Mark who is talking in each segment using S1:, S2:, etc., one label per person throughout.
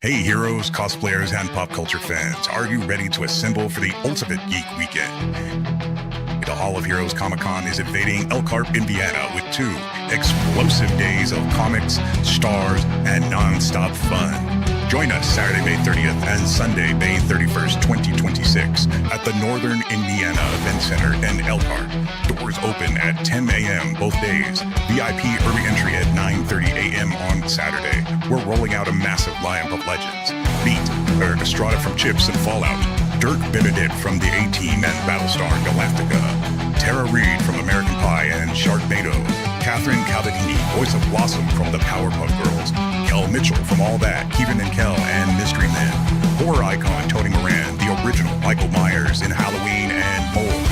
S1: Hey heroes, cosplayers, and pop culture fans, are you ready to assemble for the ultimate geek weekend? The Hall of Heroes Comic-Con is invading Elkhart, Indiana with 2 explosive days of comics, stars, and non-stop fun. Join us Saturday, May 30th and Sunday, May 31st, 2026 at the Northern Indiana Event Center in Elkhart. Doors open at 10 a.m. both days. VIP early entry at 9:30 a.m. on Saturday. We're rolling out a massive lineup of legends. Meet Eric Estrada from Chips and Fallout, Dirk Benedict from the A-Team and Battlestar Galactica, Tara Reid from American Pie and Sharknado, Catherine Cavadini, voice of Blossom from the Powerpuff Girls, Kel Mitchell from All That, Kevin and Kel and Mystery Men, horror icon Tony Moran, the original Michael Myers in Halloween, and more.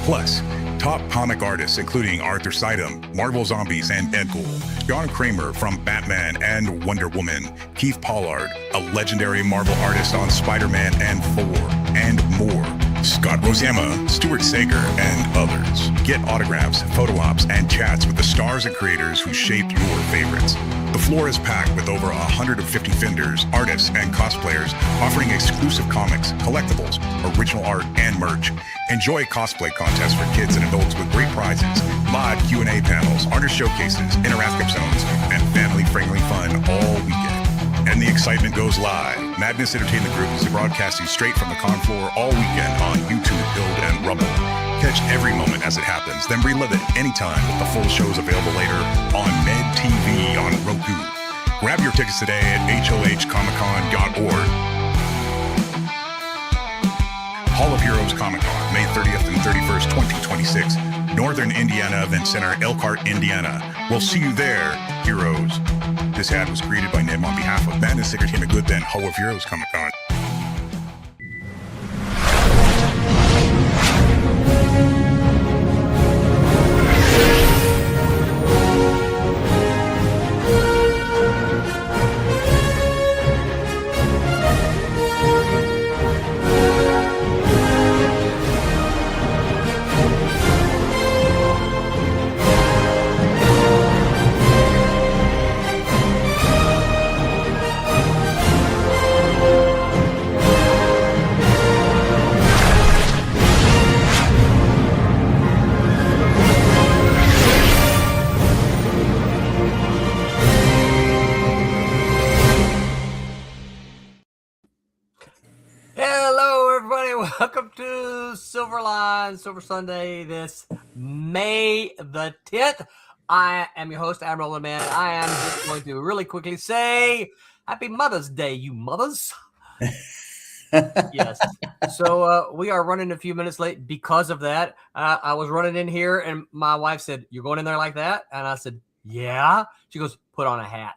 S1: Plus, top comic artists including Arthur Sidem, Marvel Zombies and Deadpool, John Kramer from Batman and Wonder Woman, Keith Pollard, a legendary Marvel artist on Spider-Man and Thor, and more. Scott Rosema, Stuart Sager, and others. Get autographs, photo ops, and chats with the stars and creators who shaped your favorites. The floor is packed with over 150 vendors, artists, and cosplayers offering exclusive comics, collectibles, original art, and merch. Enjoy cosplay contests for kids and adults with great prizes, live Q&A panels, artist showcases, interactive zones, and family-friendly fun all weekend. And the excitement goes live. Madness Entertainment Group is broadcasting straight from the con floor all weekend on YouTube, Build, and Rumble. Catch every moment as it happens, then relive it anytime with the full shows available later on Med TV on Roku. Grab your tickets today at hohcomiccon.org. Hall of Heroes Comic-Con, May 30th and 31st, 2026. Northern Indiana Event Center, Elkhart, Indiana. We'll see you there, heroes. This ad was created by Nim on behalf of Madness Entertainment Group and Hall of Heroes Comic-Con.
S2: Welcome to Silverline Silver Sunday this May the 10th. I am your host, Admiral the Man. I am just going to really quickly say Happy Mother's Day, you mothers. Yes. So we are running a few minutes late because of that. I was running in here and my wife said, "You're going in there like that?" And I said, "Yeah." She goes, "Put on a hat."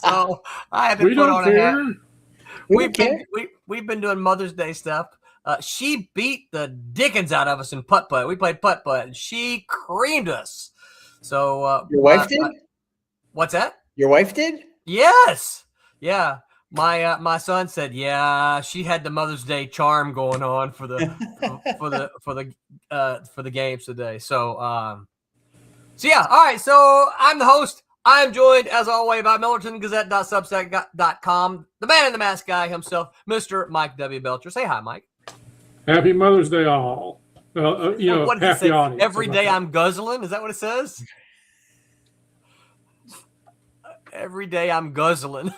S2: So I had to put on a hat. We've been doing Mother's Day stuff. She beat the dickens out of us in putt-putt. We played putt-putt, and she creamed us. So
S3: your wife did?
S2: What's that?
S3: Your wife did?
S2: Yes. Yeah. My son said, yeah, she had the Mother's Day charm going on for the for the games today. So yeah. All right. So I'm the host. I am joined, as always, by MillertonGazette.substack.com, the man in the mask guy himself, Mr. Mike W. Belcher. Say hi, Mike.
S4: Happy Mother's Day, all.
S2: What
S4: half the audience.
S2: Every day I'm guzzling. Is that what it says? Every day I'm guzzling.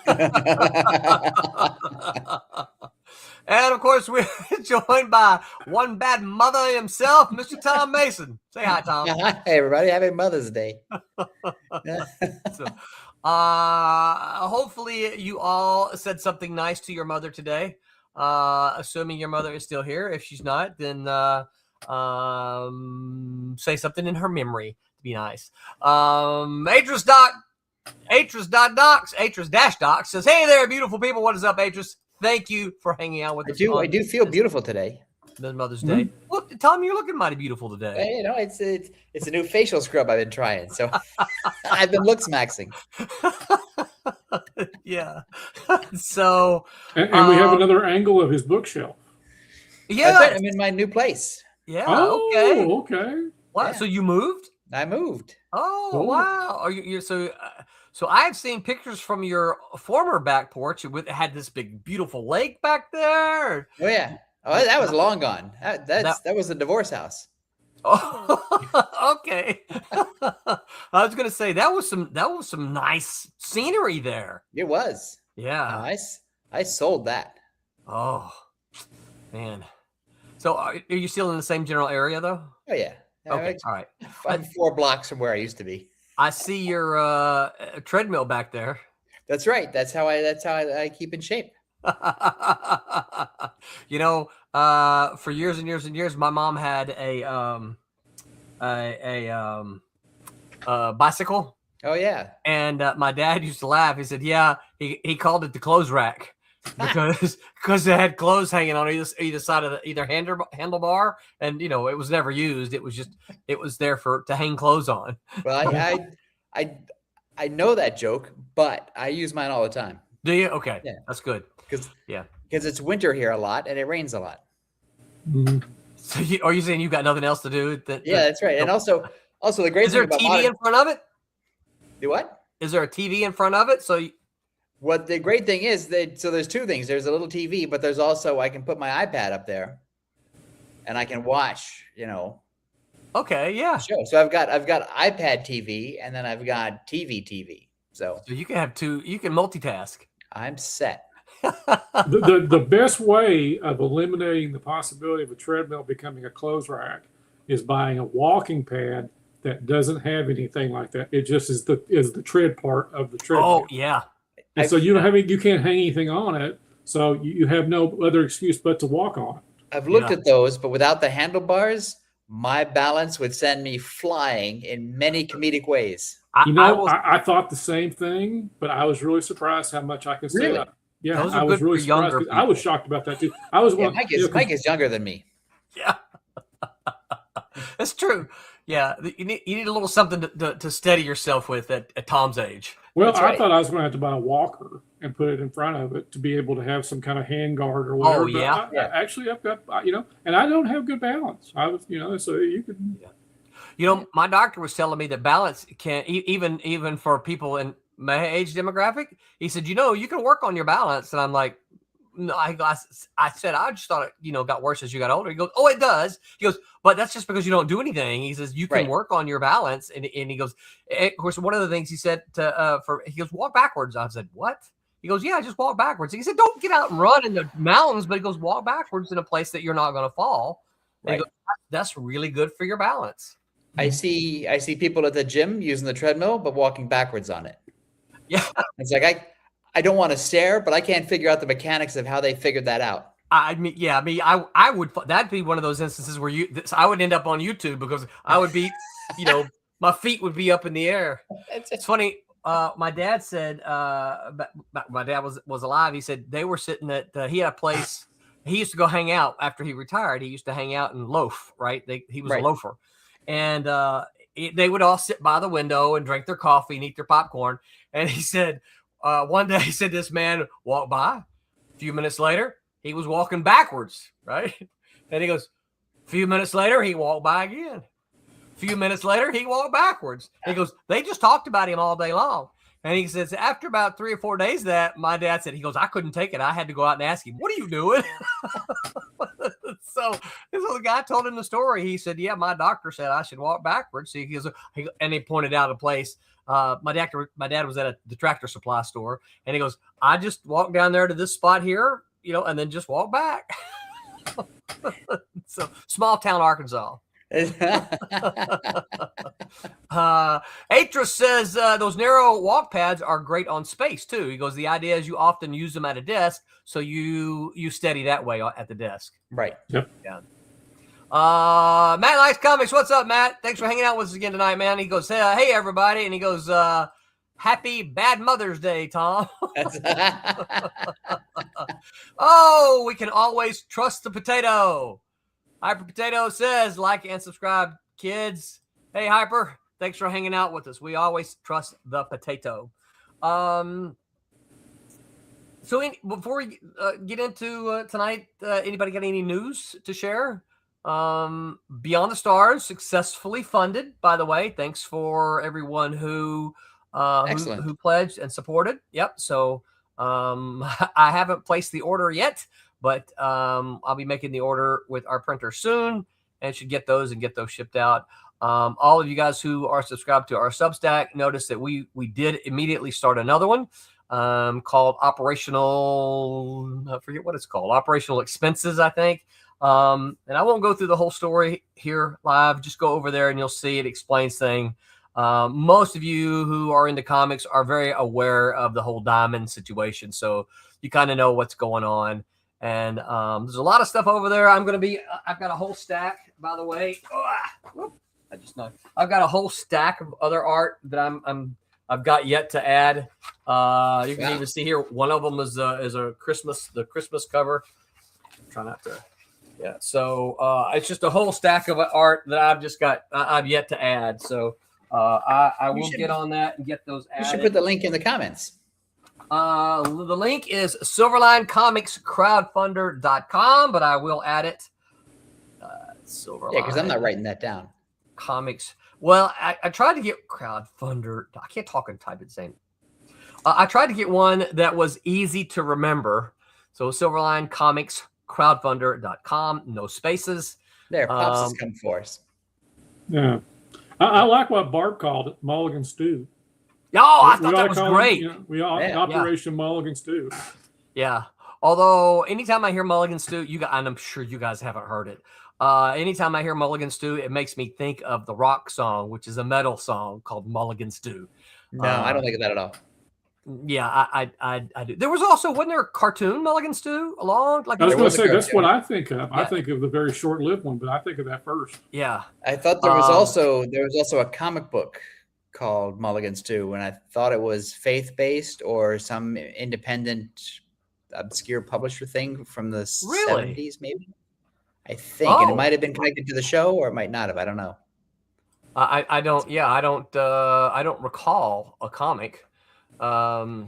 S2: And, of course, we're joined by one bad mother himself, Mr. Tom Mason. Say hi, Tom.
S3: Hi, everybody. Happy Mother's Day.
S2: So, hopefully you all said something nice to your mother today, assuming your mother is still here. If she's not, then say something in her memory to be nice. Atris-Docs says, "Hey there, beautiful people. What is up, Atris? Thank you for hanging out with us.
S3: I do feel beautiful today.
S2: This Mother's Day. Look, Tom, you're looking mighty beautiful today.
S3: You know, it's a new facial scrub I've been trying, so I've been looks maxing.
S2: Yeah. So,
S4: and we have another angle of his bookshelf.
S2: Yeah,
S3: I'm in my new place.
S2: Yeah.
S4: Oh, okay.
S2: Wow.
S3: Yeah.
S2: So you moved?
S3: I moved.
S2: Oh, wow. Are you? So So I've seen pictures from your former back porch. It had this big, beautiful lake back there.
S3: Oh yeah. Oh, that was long gone. That was the divorce house.
S2: Oh, okay. I was gonna say that was some nice scenery there.
S3: It was.
S2: Yeah.
S3: I sold that.
S2: Oh, man. So are you still in the same general area though?
S3: Oh yeah.
S2: Okay. All right.
S3: I'm 4 blocks from where I used to be.
S2: I see your treadmill back there.
S3: That's right. That's how I keep in shape.
S2: You know, for years and years and years, my mom had a bicycle.
S3: Oh yeah.
S2: And my dad used to laugh. He said, "Yeah, he called it the clothes rack because it had clothes hanging on either side of the handlebar, and you know it was never used. It was there to hang clothes on."
S3: Well, I know that joke, but I use mine all the time.
S2: Do you? Okay,
S3: Yeah.
S2: That's good.
S3: Because
S2: Yeah,
S3: it's winter here a lot and it rains a lot.
S4: Mhm.
S2: So are you saying you've got nothing else to do?
S3: Yeah, that's right. And also the great
S2: is there
S3: thing
S2: a
S3: about
S2: TV in front of it?
S3: The what?
S2: Is there a TV in front of it? So
S3: What the great thing is so there's 2 things. There's a little TV, but there's also I can put my iPad up there, and I can watch.
S2: okay, yeah.
S3: Show. So I've got iPad TV, and then I've got TV. So
S2: So you can have 2. You can multitask.
S3: I'm set.
S4: The best way of eliminating the possibility of a treadmill becoming a clothes rack is buying a walking pad that doesn't have anything like that. It just is the tread part of the treadmill.
S2: Oh yeah.
S4: And so you can't hang anything on it. So you have no other excuse but to walk on it.
S3: I've looked at those, but without the handlebars, my balance would send me flying in many comedic ways.
S4: I thought the same thing, but I was really surprised how much I can set
S3: Really?
S4: up. Yeah,
S2: Those are
S4: I was
S2: good
S4: really
S2: for
S4: surprised.
S2: younger
S4: I was shocked about that too. I was one.
S3: Mike is younger than me.
S2: Yeah. That's true. Yeah, you need a little something to steady yourself with at Tom's age.
S4: Well,
S3: That's right.
S4: I thought I was going to have to buy a walker and put it in front of it to be able to have some kind of hand guard or whatever.
S2: Oh, yeah?
S4: But actually, I've got, and I don't have good balance. I was, so you could.
S2: You know, my doctor was telling me that balance can even for people in my age demographic. He said, you can work on your balance, and I'm like, no, I said, I just thought it, got worse as you got older. He goes, oh, it does. He goes, but that's just because you don't do anything. He says, you can work on your balance. And he goes, of course, one of the things he said he goes, walk backwards. I said, what? He goes, yeah, just walk backwards. He said, don't get out and run in the mountains, but he goes, walk backwards in a place that you're not going to fall. And he goes, that's really good for your balance.
S3: I see people at the gym using the treadmill, but walking backwards on it.
S2: Yeah.
S3: It's like, I don't want to stare, but I can't figure out the mechanics of how they figured that out.
S2: I would, that'd be one of those instances where I would end up on YouTube because I would be, my feet would be up in the air. It's funny. My dad said, my dad was alive. He said they were sitting he had a place. He used to go hang out after he retired. He used to hang out and loaf, right? He was a loafer. And they would all sit by the window and drink their coffee and eat their popcorn. And he said, one day he said this man walked by. A few minutes later, he was walking backwards, right? And he goes, a few minutes later, he walked by again. A few minutes later, he walked backwards. He goes, they just talked about him all day long. And he says, after about 3 or 4 days that, my dad said, he goes, I couldn't take it. I had to go out and ask him, what are you doing? So the guy told him the story. He said, yeah, my doctor said I should walk backwards. So he goes, and he pointed out a place. My dad was at the tractor supply store, and he goes, I just walked down there to this spot here, and then just walk back. So small town Arkansas. Atris says those narrow walk pads are great on space too. He goes, the idea is you often use them at a desk, so you steady that way at the desk.
S3: Right.
S4: Yep.
S2: Yeah. Matt likes comics. What's up, Matt? Thanks for hanging out with us again tonight, man. He goes, hey everybody, and he goes, happy Bad Mother's Day, Tom. Oh, we can always trust the potato. Hyper Potato says, like and subscribe, kids. Hey, Hyper, thanks for hanging out with us. We always trust the potato. So before we get into tonight, anybody got any news to share? Beyond the Stars successfully funded, by the way. Thanks for everyone who
S3: Excellent.
S2: who pledged and supported. Yep. So I haven't placed the order yet, but I'll be making the order with our printer soon, and should get those shipped out. All of you guys who are subscribed to our Substack, notice that we did immediately start another one called Operational, I forget what it's called, Operational Expenses, I think. And I won't go through the whole story here live. Just go over there and you'll see it explains things. Most of you who are into comics are very aware of the whole diamond situation, so you kind of know what's going on. And there's a lot of stuff over there. I've got a whole stack, by the way. I just know I've got a whole stack of other art that I've got yet to add. You can even see here one of them is the Christmas cover. Try not to. Yeah, so it's just a whole stack of art that I've yet to add. So I will get on that and get those added.
S3: You should put the link in the comments.
S2: The link is silverlinecomicscrowdfunder.com, but I will add it. Silverline.
S3: Yeah, because I'm not writing that down.
S2: Comics. Well, I tried to get Crowdfunder. I can't talk and type at the same. I tried to get one that was easy to remember. So silverlinecomicscrowdfunder.com, no spaces.
S3: There, Pops has come for us.
S4: Yeah. I like what Barb called it, Mulligan Stew.
S2: Oh, I thought that was great.
S4: Operation Mulligan Stew.
S2: Yeah. Although anytime I hear Mulligan Stew, and I'm sure you guys haven't heard it. Anytime I hear Mulligan Stew, it makes me think of the rock song, which is a metal song called Mulligan Stew.
S3: No, I don't think of that at all.
S2: Yeah, I do. There was also, wasn't there a cartoon Mulligan Stew along? Like
S4: I was going to say,
S3: cartoon.
S4: that's what I think of. Yeah. I think of the very short-lived one, but I think of that first.
S2: Yeah.
S3: I thought there was also a comic book called Mulligan Stew, and I thought it was faith-based or some independent, obscure publisher thing from the 70s, maybe. I think, and it might have been connected to the show, or it might not have. I don't know.
S2: I don't. Yeah, I don't recall a comic. I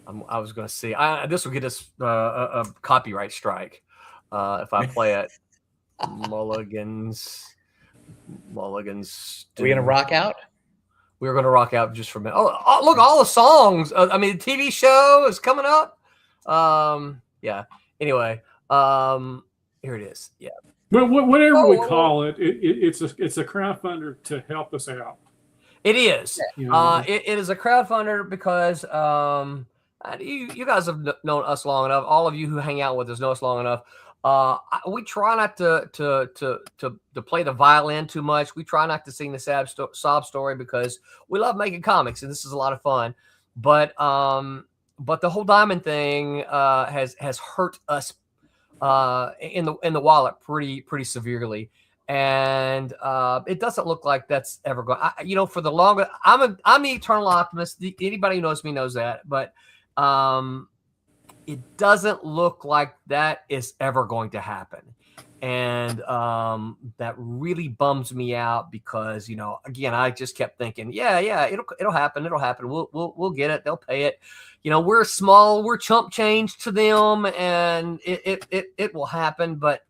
S2: was going to see. This will get us a copyright strike if I play it. Mulligan's.
S3: Are we gonna rock out?
S2: We're gonna rock out just for a minute. Oh, look, all the songs. I mean, the TV show is coming up. Yeah. Anyway, here it is. Yeah.
S4: Well, whatever we call it, it's a crowdfunder to help us out.
S2: It is.
S4: Yeah.
S2: It is a crowdfunder because you guys have known us long enough. All of you who hang out with us know us long enough. We try not to play the violin too much. We try not to sing the sob story because we love making comics and this is a lot of fun. But the whole diamond thing has hurt us in the wallet pretty severely, and it doesn't look like that's ever going. For the longer, I'm the eternal optimist. Anybody who knows me knows that, but it doesn't look like that is ever going to happen. And that really bums me out because, again, I just kept thinking, it'll happen. We'll get it. They'll pay it. We're small, we're chump change to them, and it will happen. But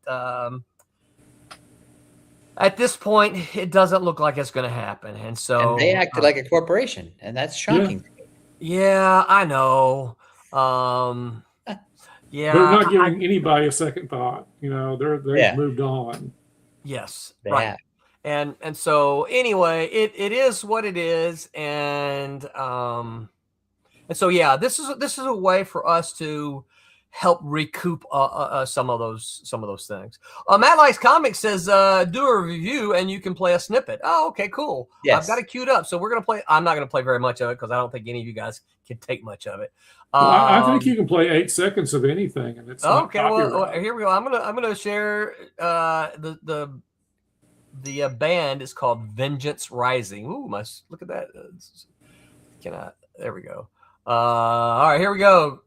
S2: at this point, it doesn't look like it's going to happen. And so
S3: they acted like a corporation, and that's shocking.
S2: Yeah, I know. Yeah,
S4: they're not giving anybody a second thought. They've moved on.
S2: Yes, right. And so anyway, it is what it is, and so yeah, this is a way for us to help recoup some of those things. Matt Likes Comics says do a review and you can play a snippet. Oh, okay, cool. Yes. I've got it queued up, so we're gonna play. I'm not gonna play very much of it because I don't think any of you guys can take much of it.
S4: I think you can play 8 seconds of anything, and it's
S2: okay. Well, here we go. I'm gonna share the band is called Vengeance Rising. Ooh, look at that. There we go. All right, here we go.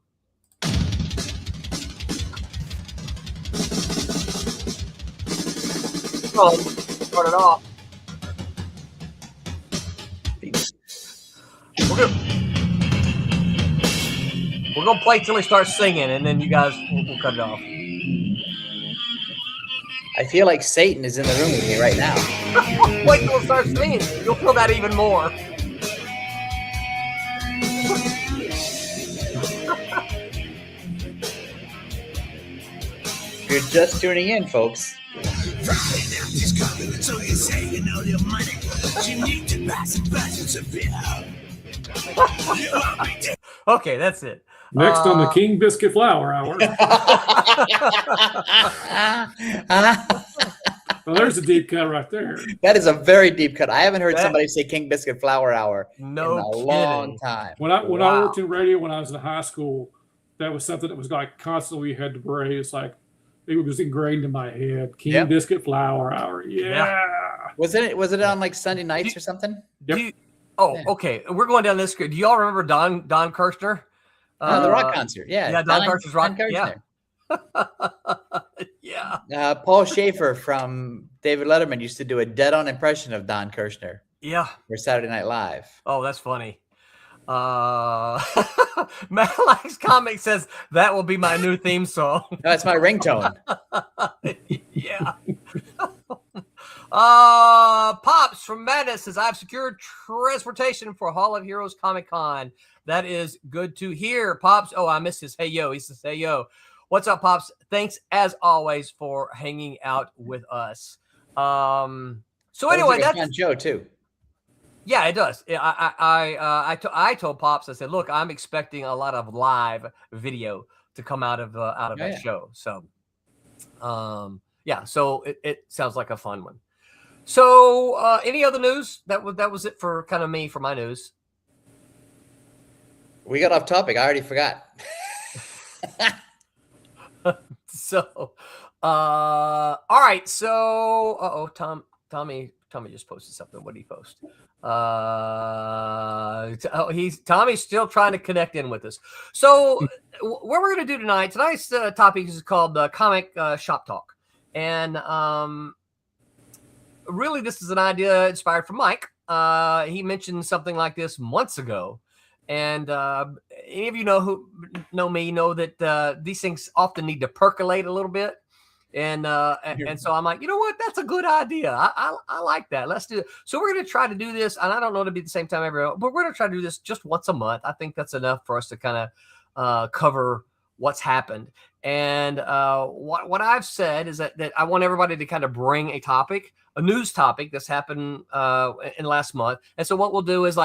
S2: Start it off. We're gonna play till he starts singing, and then you guys will cut it off.
S3: I feel like Satan is in the room with me right now.
S2: Wait till it starts singing. You'll feel that even more.
S3: You're just tuning in, folks.
S2: Okay, that's it.
S4: Next on the King Biscuit Flour Hour. Well, there's a deep cut right there.
S3: That is a very deep cut. I haven't heard somebody say King Biscuit Flour Hour in a long time.
S4: When I worked in radio when I was in high school, that was something that was like constantly you had to bray. It's like it was ingrained in my head. King Biscuit Flour Hour. Yeah.
S3: Was it on like Sunday nights or something?
S4: Yep.
S2: Okay. We're going down this. Do y'all remember Don Kirshner?
S3: The rock concert. Yeah.
S2: Don Kirshner's rock.
S3: Yeah.
S2: Yeah.
S3: Paul Schaefer from David Letterman used to do a dead-on impression of Don Kirshner.
S2: Yeah.
S3: For Saturday Night Live.
S2: Oh, that's funny. Malik's comic says that will be my new theme song.
S3: No, it's my ringtone.
S2: Yeah. Pops from Madness says I've secured transportation for Hall of Heroes Comic Con. That is good to hear, Pops. Oh, I missed his hey yo. He says hey yo. What's up, Pops? Thanks as always for hanging out with us. So anyway,
S3: that's a fun show too.
S2: Yeah, it does. I told Pops, I said, look, I'm expecting a lot of live video to come out of that show. So, so it sounds like a fun one. So, any other news? That was it for kind of me for my news.
S3: We got off topic. I already forgot.
S2: So, all right. So, Tommy just posted something. What did he post? Tommy's still trying to connect in with us. So, what we're going to do tonight's topic is called Comic Shop Talk, and really, this is an idea inspired from Mike. He mentioned something like this months ago. And any of you know me know that these things often need to percolate a little bit. And so I'm like, you know what? That's a good idea. I like that. Let's do it. So we're going to try to do this. And I don't know to be the same time every month, but we're going to try to do this just once a month. I think that's enough for us to kind of cover what's happened. And what I've said is that I want everybody to kind of bring a news topic that's happened in last month. And so what we'll do is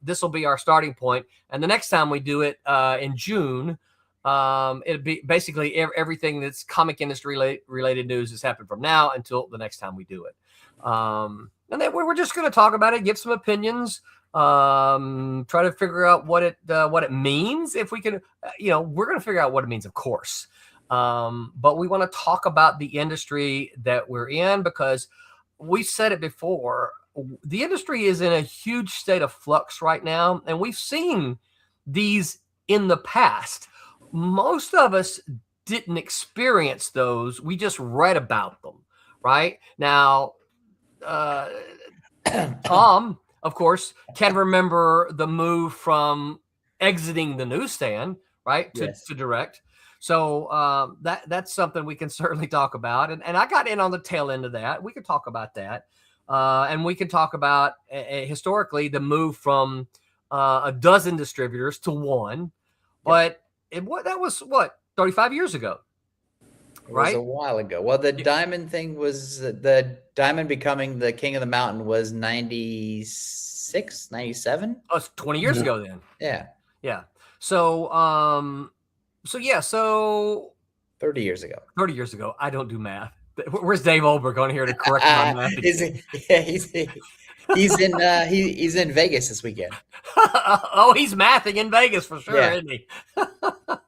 S2: this will be our starting point. And the next time we do it in June, it'll be basically everything that's comic industry related news has happened from now until the next time we do it. And then we're just going to talk about it, give some opinions, try to figure out what it means. If we can, we're going to figure out what it means, of course. But we want to talk about the industry that we're in because we've said it before. The industry is in a huge state of flux right now, and we've seen these in the past. Most of us didn't experience those. We just read about them, right? Now, Tom, of course, can remember the move from exiting the newsstand, right, to direct. So that's something we can certainly talk about. And I got in on the tail end of that. We can talk about that. And we can talk about historically the move from a dozen distributors to one. But that was 35 years ago. Right?
S3: It was a while ago. Well, the Diamond thing was the Diamond becoming the King of the Mountain was 96, 97.
S2: Oh, it's 20 years ago then.
S3: Yeah.
S2: Yeah. So
S3: 30 years ago.
S2: 30 years ago. I don't do math. Where's Dave Olberg on here to correct my math?
S3: He's in Vegas this weekend.
S2: Oh, he's mathing in Vegas for sure, isn't he?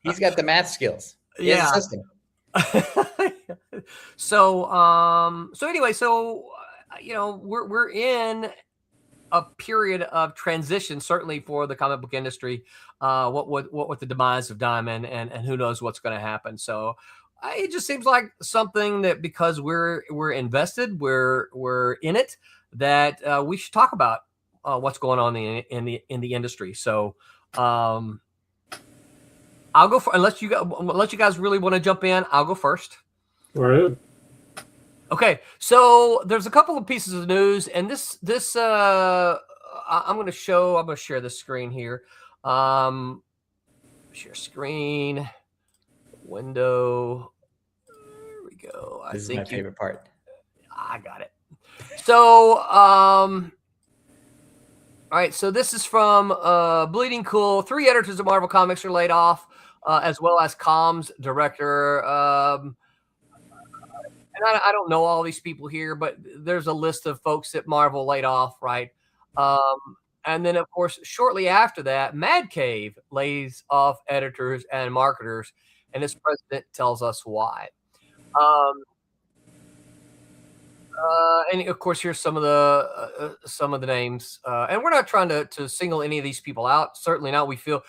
S3: He's got the math skills. He has a system.
S2: So anyway, we're in a period of transition, certainly for the comic book industry. What with the demise of Diamond, and who knows what's going to happen. So it just seems like something that because we're invested, we're in it, that we should talk about what's going on in the industry. So I'll go for unless you guys really want to jump in. I'll go first.
S4: All right.
S2: Okay, so there's a couple of pieces of news, and I'm going to share this screen here. Share screen, window. There we go.
S3: This is my favorite part.
S2: I got it. So, all right. So this is from Bleeding Cool. 3 editors of Marvel Comics are laid off, as well as comms director. And I don't know all these people here, but there's a list of folks that Marvel laid off, right? And then, of course, shortly after that, Mad Cave lays off editors and marketers, and its president tells us why. And of course, here's some of the names, and we're not trying to single any of these people out. Certainly not. We feel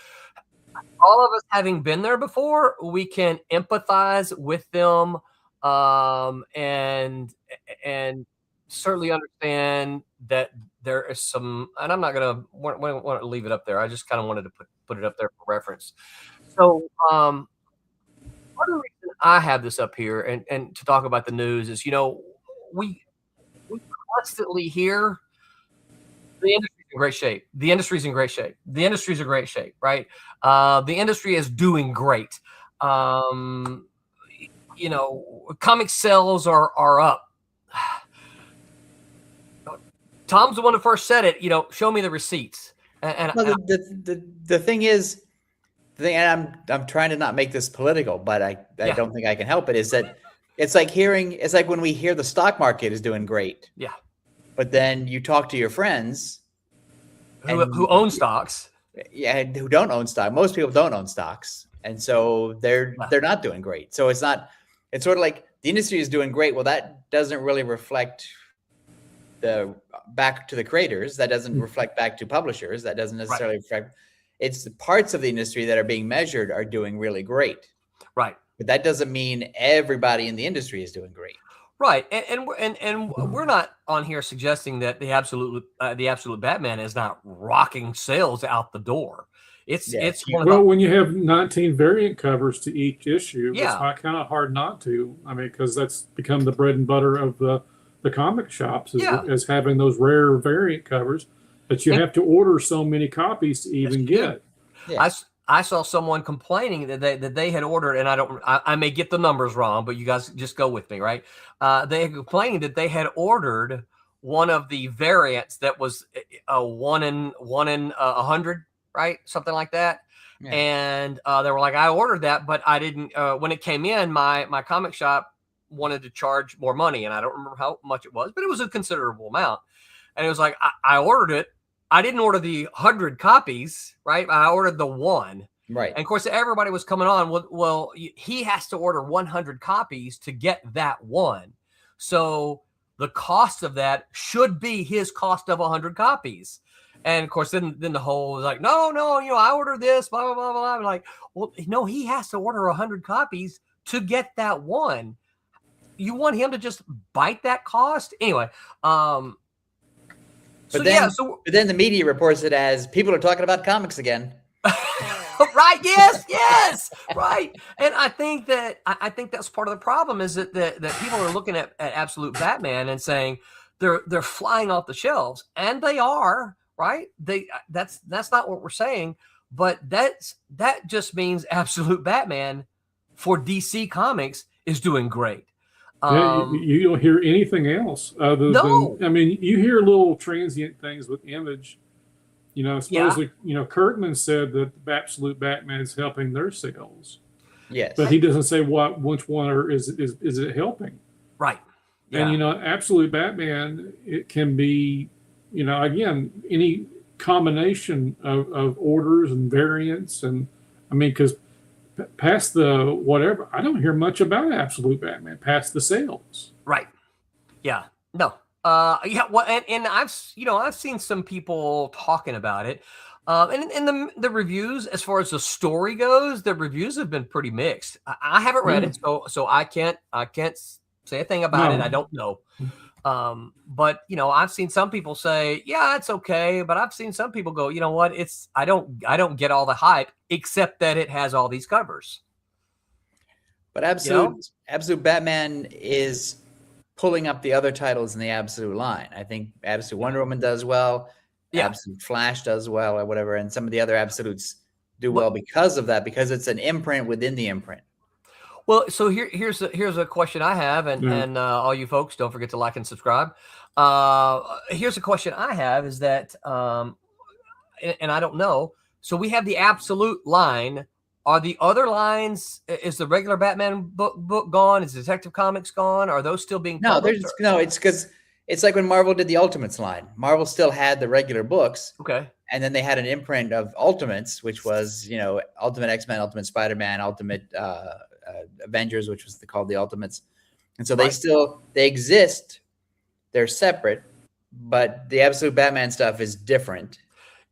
S2: all of us having been there before, we can empathize with them. And certainly understand that there is some, and I'm not gonna want to leave it up there. I just kind of wanted to put it up there for reference. So, part of the reason I have this up here and to talk about the news is, we constantly hear the industry's in great shape. The industry's in great shape. The industry's in great shape, right? The industry is doing great. Comic sales are up. Tom's the one who first said it. Show me the receipts. And
S3: well, the thing is, and I'm trying to not make this political, but I don't think I can help it. Is that it's like when we hear the stock market is doing great.
S2: Yeah.
S3: But then you talk to your friends
S2: who own stocks.
S3: Yeah, who don't own stock. Most people don't own stocks, and so they're not doing great. So it's sort of like the industry is doing great. Well, that doesn't really reflect back to the creators. That doesn't reflect back to publishers. That doesn't necessarily reflect. It's the parts of the industry that are being measured are doing really great.
S2: Right.
S3: But that doesn't mean everybody in the industry is doing great.
S2: Right. And we're not on here suggesting that the absolute Batman is not rocking sales out the door. It's
S4: when you have 19 variant covers to each issue,
S2: yeah,
S4: it's kind of hard not to. I mean, because that's become the bread and butter of the comic shops is having those rare variant covers that you have to order so many copies to even get.
S2: Yeah. I saw someone complaining that they had ordered, and I may get the numbers wrong, but you guys just go with me, right? They had complaining that they had ordered one of the variants that was a 1 in 100. Right, something like that, and they were like, "I ordered that, but I didn't." When it came in, my comic shop wanted to charge more money, and I don't remember how much it was, but it was a considerable amount. And it was like, I ordered it. I didn't order the 100 copies, right? I ordered the 1.
S3: Right.
S2: And of course, everybody was coming on. Well, he has to order 100 copies to get that 1. So the cost of that should be his cost of 100 copies. And of course, then the whole was like, no, I ordered this, blah, blah, blah, blah. I'm like, well, no, he has to order 100 copies to get that 1. You want him to just bite that cost? Anyway. But
S3: then the media reports it as people are talking about comics again.
S2: Right. Yes. Right. And I think that's part of the problem is that people are looking at Absolute Batman and saying they're flying off the shelves, and they are. Right? That's not what we're saying, but that just means Absolute Batman for DC Comics is doing great.
S4: You don't hear anything else other than, I mean, you hear little transient things with Image. Supposedly, Kirkman said that Absolute Batman is helping their sales.
S3: Yes,
S4: but he doesn't say which one is it helping.
S2: Right. Yeah.
S4: And Absolute Batman, it can be. Again, any combination of orders and variants. And I mean, because past the whatever, I don't hear much about Absolute Batman past the sales.
S2: Right. Yeah. No. Well, and I've seen some people talking about it. And the reviews, as far as the story goes, the reviews have been pretty mixed. I haven't read it, so I can't say a thing about it. I don't know. But I've seen some people say, yeah, it's okay. But I've seen some people go, you know what? I don't get all the hype except that it has all these covers.
S3: But Absolute Batman is pulling up the other titles in the Absolute line. I think Absolute Wonder Woman does well, Absolute Flash does well, or whatever, and some of the other Absolutes do well because of that, because it's an imprint within the imprint.
S2: Well, so here's a question I have, and all you folks, don't forget to like and subscribe. Here's a question I have is that, and I don't know. So we have the Absolute line. Are the other lines? Is the regular Batman book gone? Is Detective Comics gone? Are those still being published?
S3: No. It's because it's like when Marvel did the Ultimates line. Marvel still had the regular books.
S2: Okay.
S3: And then they had an imprint of Ultimates, which was, Ultimate X-Men, Ultimate Spider-Man, Ultimate Avengers, which was called the Ultimates. And so they exist. They're separate, but the Absolute Batman stuff is different.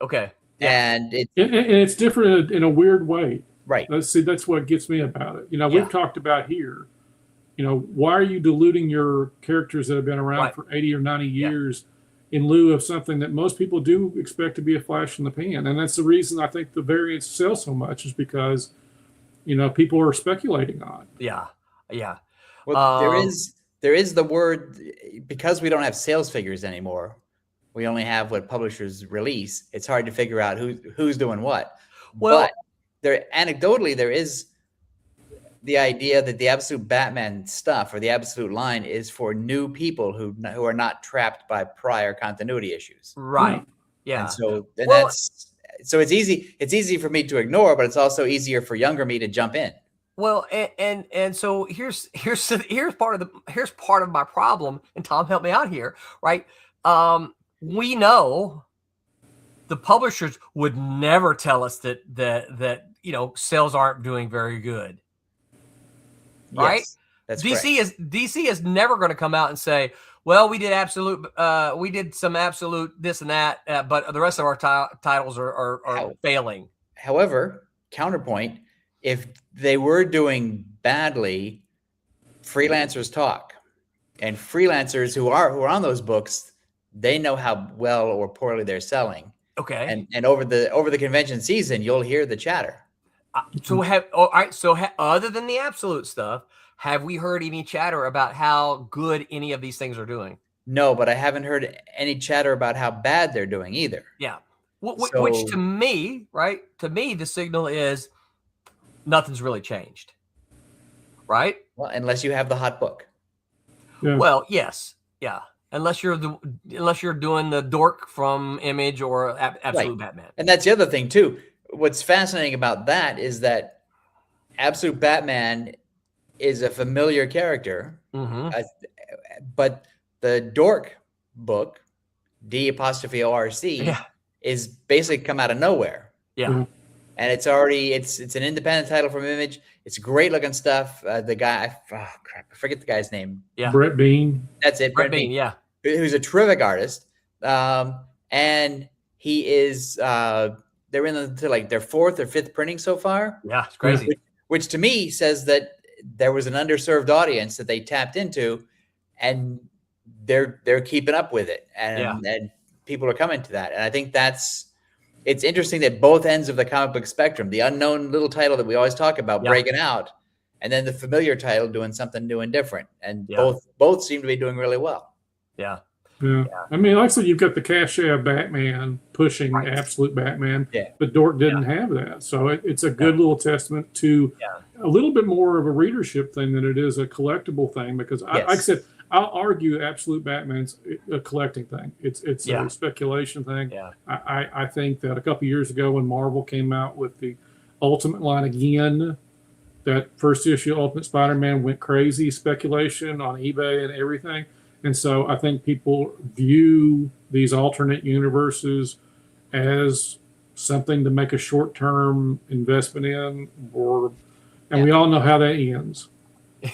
S2: Okay.
S4: Yeah.
S3: And
S4: it's different in a weird way.
S3: Right.
S4: That's what gets me about it. We've talked about here, why are you diluting your characters that have been around for 80 or 90 years in lieu of something that most people do expect to be a flash in the pan? And that's the reason I think the variants sell so much, is because, people are speculating on.
S2: Yeah. Yeah.
S3: Well, there is the word, because we don't have sales figures anymore. We only have what publishers release. It's hard to figure out who's doing what. Well, but anecdotally, there is the idea that the Absolute Batman stuff, or the Absolute line, is for new people who are not trapped by prior continuity issues.
S2: Right. Yeah.
S3: And so it's easy for me to ignore, but it's also easier for younger me to jump in.
S2: Well, and so here's part of my problem, and Tom, help me out here, right? We know the publishers would never tell us that sales aren't doing very good, right?
S3: Yes, that's
S2: DC is never going to come out and say, well, we did some Absolute this and that, but the rest of our titles are failing.
S3: However, counterpoint, if they were doing badly, freelancers talk, and freelancers who are on those books, they know how well or poorly they're selling.
S2: Okay.
S3: And over the convention season, you'll hear the chatter.
S2: So other than the Absolute stuff, have we heard any chatter about how good any of these things are doing?
S3: No, but I haven't heard any chatter about how bad they're doing either.
S2: Yeah. Which to me, the signal is nothing's really changed. Right?
S3: Well, unless you have the hot book.
S4: Yeah.
S2: Well, yes. Yeah. Unless you're doing the dork from Image or Absolute Batman.
S3: And that's the other thing too. What's fascinating about that is that Absolute Batman is a familiar character, but the dork book, D''ORC, is basically come out of nowhere.
S2: Yeah.
S4: Mm-hmm.
S3: And it's an independent title from Image. It's great looking stuff. The guy, I forget the guy's name.
S2: Yeah.
S4: Brett Bean.
S3: That's it.
S2: Brett Bean, yeah.
S3: Who's a terrific artist. And he is, they're in their fourth or fifth printing so far.
S2: Yeah, it's crazy.
S3: Which to me says that there was an underserved audience that they tapped into, and they're keeping up with it. And people are coming to that. And I think it's interesting that both ends of the comic book spectrum, the unknown little title that we always talk about breaking out, and then the familiar title doing something new and different. And both seem to be doing really well.
S2: Yeah.
S4: Yeah. I mean, like I said, you've got the cachet of Batman pushing Absolute Batman, but Dork didn't have that. So it's a good little testament to a little bit more of a readership thing than it is a collectible thing, because like I said, I'll argue Absolute Batman's a collecting thing. It's a speculation thing.
S2: Yeah.
S4: I think that a couple years ago when Marvel came out with the Ultimate line again, that first issue of Ultimate Spider-Man went crazy, speculation on eBay and everything. And so I think people view these alternate universes as something to make a short-term investment in, and we all know how that ends.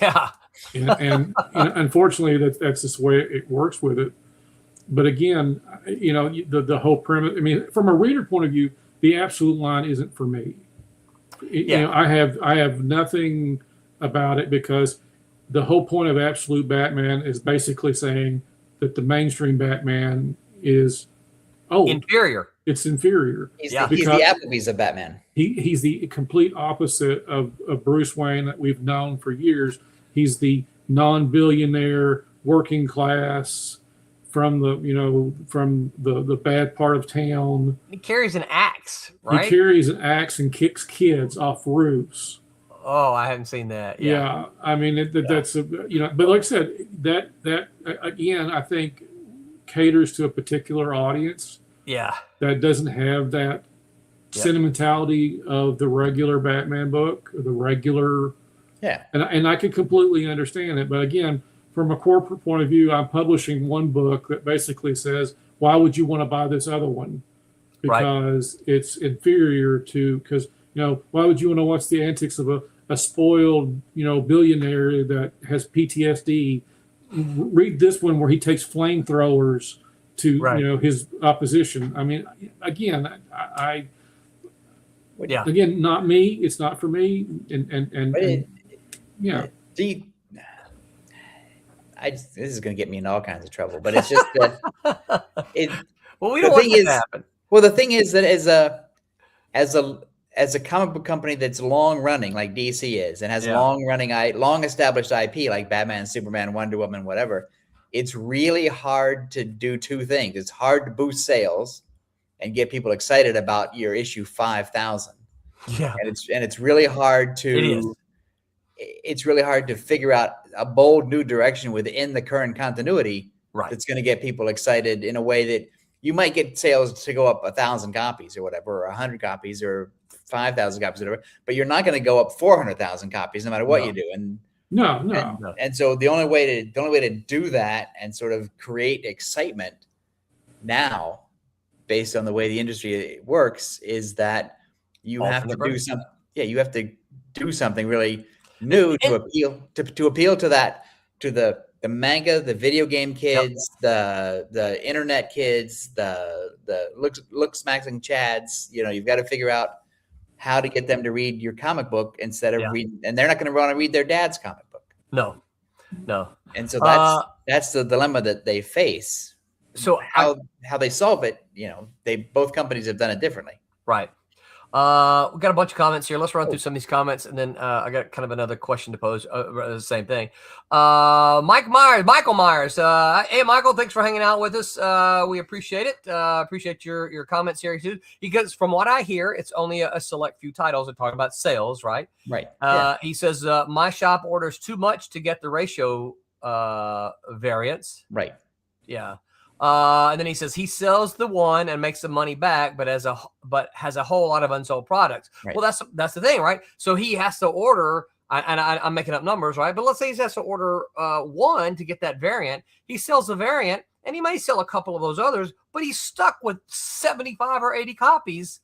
S2: Yeah.
S4: And unfortunately, that's just the way it works with it. But again, the whole premise, I mean, from a reader point of view, the Absolute line isn't for me. I have nothing about it, because the whole point of Absolute Batman is basically saying that the mainstream Batman is
S2: inferior.
S4: It's inferior.
S3: He's the Applebee's of Batman.
S4: He's the complete opposite of Bruce Wayne that we've known for years. He's the non-billionaire working class from the bad part of town.
S2: He carries an axe, right?
S4: He carries an axe and kicks kids off roofs.
S2: Oh, I haven't seen that.
S4: Yeah, I mean that's but like I said, that again, I think caters to a particular audience.
S2: Yeah,
S4: that doesn't have that sentimentality of the regular Batman book or the regular.
S3: Yeah,
S4: and I can completely understand it, but again, from a corporate point of view, I'm publishing one book that basically says, why would you want to buy this other one? Because it's inferior to, because, why would you want to watch the antics of a spoiled, billionaire that has PTSD? Read this one where he takes flamethrowers to, his opposition. I mean, again, again, not me. It's not for me.
S3: This is going to get me in all kinds of trouble, but it's just that
S2: well, we don't want that to happen.
S3: Well, the thing is that as a comic book company that's long running, like DC is, and has long established IP like Batman, Superman, Wonder Woman, whatever, it's really hard to do two things. It's hard to boost sales and get people excited about your issue 5,000.
S2: Yeah,
S3: and it's really hard to. It's really hard to figure out a bold new direction within the current continuity that's going to get people excited in a way that you might get sales to go up 1,000 copies or whatever, or 100 copies or 5,000 copies, or whatever. But you're not going to go up 400,000 copies no matter what you do. And And so the only way to do that and sort of create excitement now, based on the way the industry works, is that you have to do something. Yeah, you have to do something really new to appeal to the manga, the video game kids, the internet kids, the look smacking chads. You've got to figure out how to get them to read your comic book instead of reading, and they're not going to want to read their dad's comic book.
S2: No.
S3: And so that's the dilemma that they face.
S2: So
S3: how they solve it, both companies have done it differently.
S2: Right. We got a bunch of comments here. Let's run through some of these comments, and then I got kind of another question to pose. The same thing. Michael Myers. Hey, Michael, thanks for hanging out with us. We appreciate it. Appreciate your comments here too. Because from what I hear, it's only a select few titles that talk about sales, right?
S3: Right.
S2: He says my shop orders too much to get the ratio variants.
S3: Right.
S2: Yeah. And then he says he sells the one and makes the money back, but has a whole lot of unsold products. Right. Well, that's the thing, right? So he has to order, and I'm making up numbers, right? But let's say he has to order one to get that variant. He sells the variant, and he may sell a couple of those others, but he's stuck with 75 or 80 copies.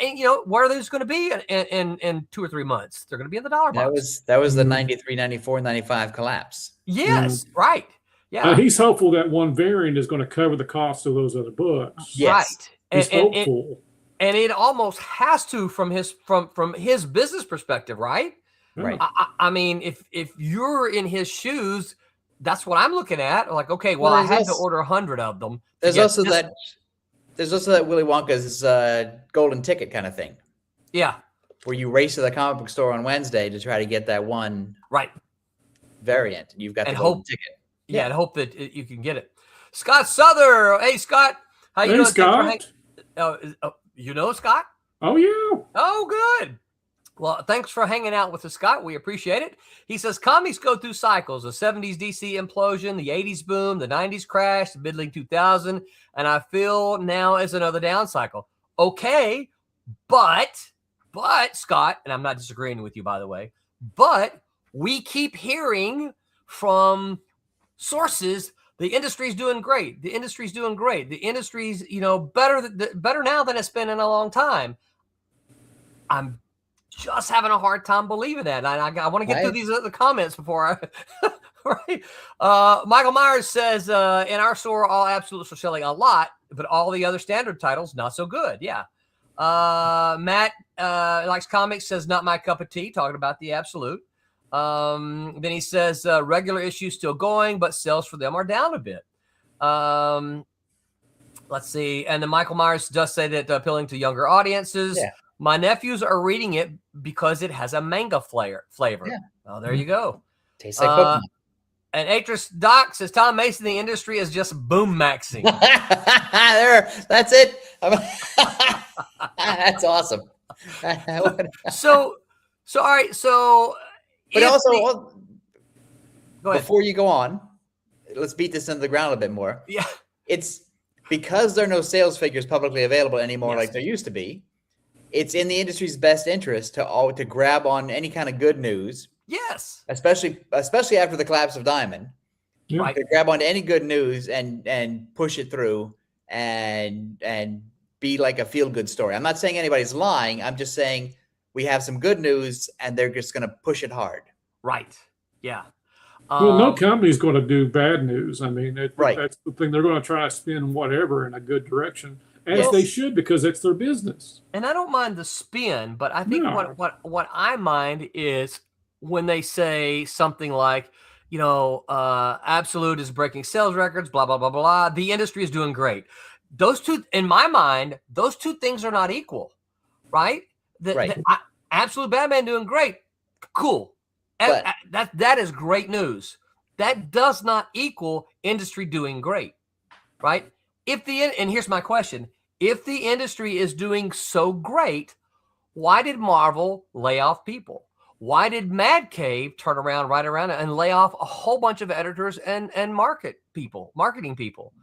S2: And where are those going to be in 2 or 3 months? They're going to be in the dollar box.
S3: That was the 93, 94, 95 collapse.
S2: Yes, right. Yeah,
S4: he's hopeful that one variant is going to cover the cost of those other books.
S2: Yes. Right.
S4: He's hopeful.
S2: And it almost has to from his business perspective, right?
S3: Right.
S2: I mean, if you're in his shoes, that's what I'm looking at. Like, okay, well I had to order 100 of them.
S3: There's also that Willy Wonka's golden ticket kind of thing.
S2: Yeah.
S3: Where you race to the comic book store on Wednesday to try to get that one variant. You've got the golden ticket.
S2: Yeah, and hope that you can get it. Scott Souther. Hey, Scott. How you doing?
S4: Scott.
S2: You know Scott?
S4: Oh, yeah.
S2: Oh, good. Well, thanks for hanging out with us, Scott. We appreciate it. He says, comics go through cycles. The 70s DC implosion, the 80s boom, the 90s crash, the middling 2000, and I feel now is another down cycle. Okay, but, Scott, and I'm not disagreeing with you, by the way, but we keep hearing from sources, the industry's doing great. The industry's better now than it's been in a long time. I'm just having a hard time believing that. I want to get through these other comments before I. Right. Michael Myers says, in our store, all absolutes are selling a lot, but all the other standard titles not so good. Yeah. Matt likes comics, says not my cup of tea. Talking about the absolute. Then he says regular issues still going, but sales for them are down a bit. Let's see. And then Michael Myers does say that appealing to younger audiences. Yeah. My nephews are reading it because it has a manga flavor. Yeah. Oh, there you go.
S3: Tastes like Pokemon.
S2: And Atris Doc says Tom Mason, the industry is just boom maxing.
S3: That's it. That's awesome.
S2: So all right. So,
S3: but also,
S2: go ahead.
S3: before you go on, let's beat this into the ground a bit more.
S2: Yeah.
S3: It's because there are no sales figures publicly available anymore,
S2: Yes.
S3: like there used to be. It's in the industry's best interest to grab on any kind of good news.
S2: Yes.
S3: Especially after the collapse of Diamond.
S4: Yeah.
S2: Right.
S3: To grab onto any good news and push it through and be like a feel-good story. I'm not saying anybody's lying. I'm just saying we have some good news and they're just going to push it hard.
S2: Right. Yeah.
S4: Well, no company's going to do bad news. I mean,
S3: Right.
S4: That's the thing. They're going to try to spin whatever in a good direction, as
S3: Yes.
S4: they should, because it's their business.
S2: And I don't mind the spin, but I think
S4: No.
S2: what I mind is when they say something like, Absolute is breaking sales records, blah, blah, blah, blah. The industry is doing great. Those two, in my mind, those two things are not equal, right?
S3: Right.
S2: Absolute Batman doing great. Cool.
S3: But-
S2: That is great news. That does not equal industry doing great, right? And here's my question. If the industry is doing so great, why did Marvel lay off people? Why did Mad Cave turn around and lay off a whole bunch of editors and marketing people,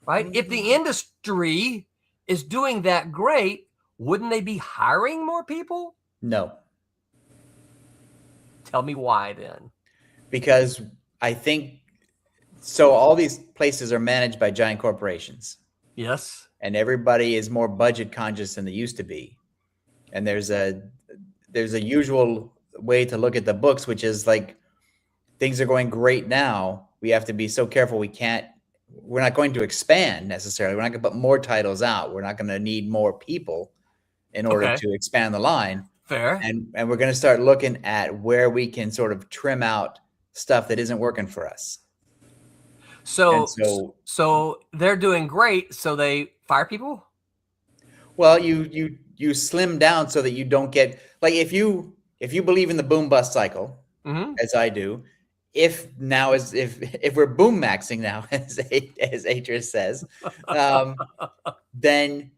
S2: right? If the industry is doing that great, wouldn't they be hiring more people?
S3: No.
S2: Tell me why then.
S3: Because I think so all these places are managed by giant corporations.
S2: Yes.
S3: And everybody is more budget conscious than they used to be. And there's a usual way to look at the books, which is like things are going great now. We have to be so careful. We're not going to expand necessarily. We're not going to put more titles out. We're not going to need more people in order to expand the line.
S2: Fair.
S3: And we're going to start looking at where we can sort of trim out stuff that isn't working for us.
S2: So they're doing great. So they fire people?
S3: Well, you slim down so that you don't get like if you believe in the boom bust cycle, as I do, if we're boom maxing now, as Atris says, then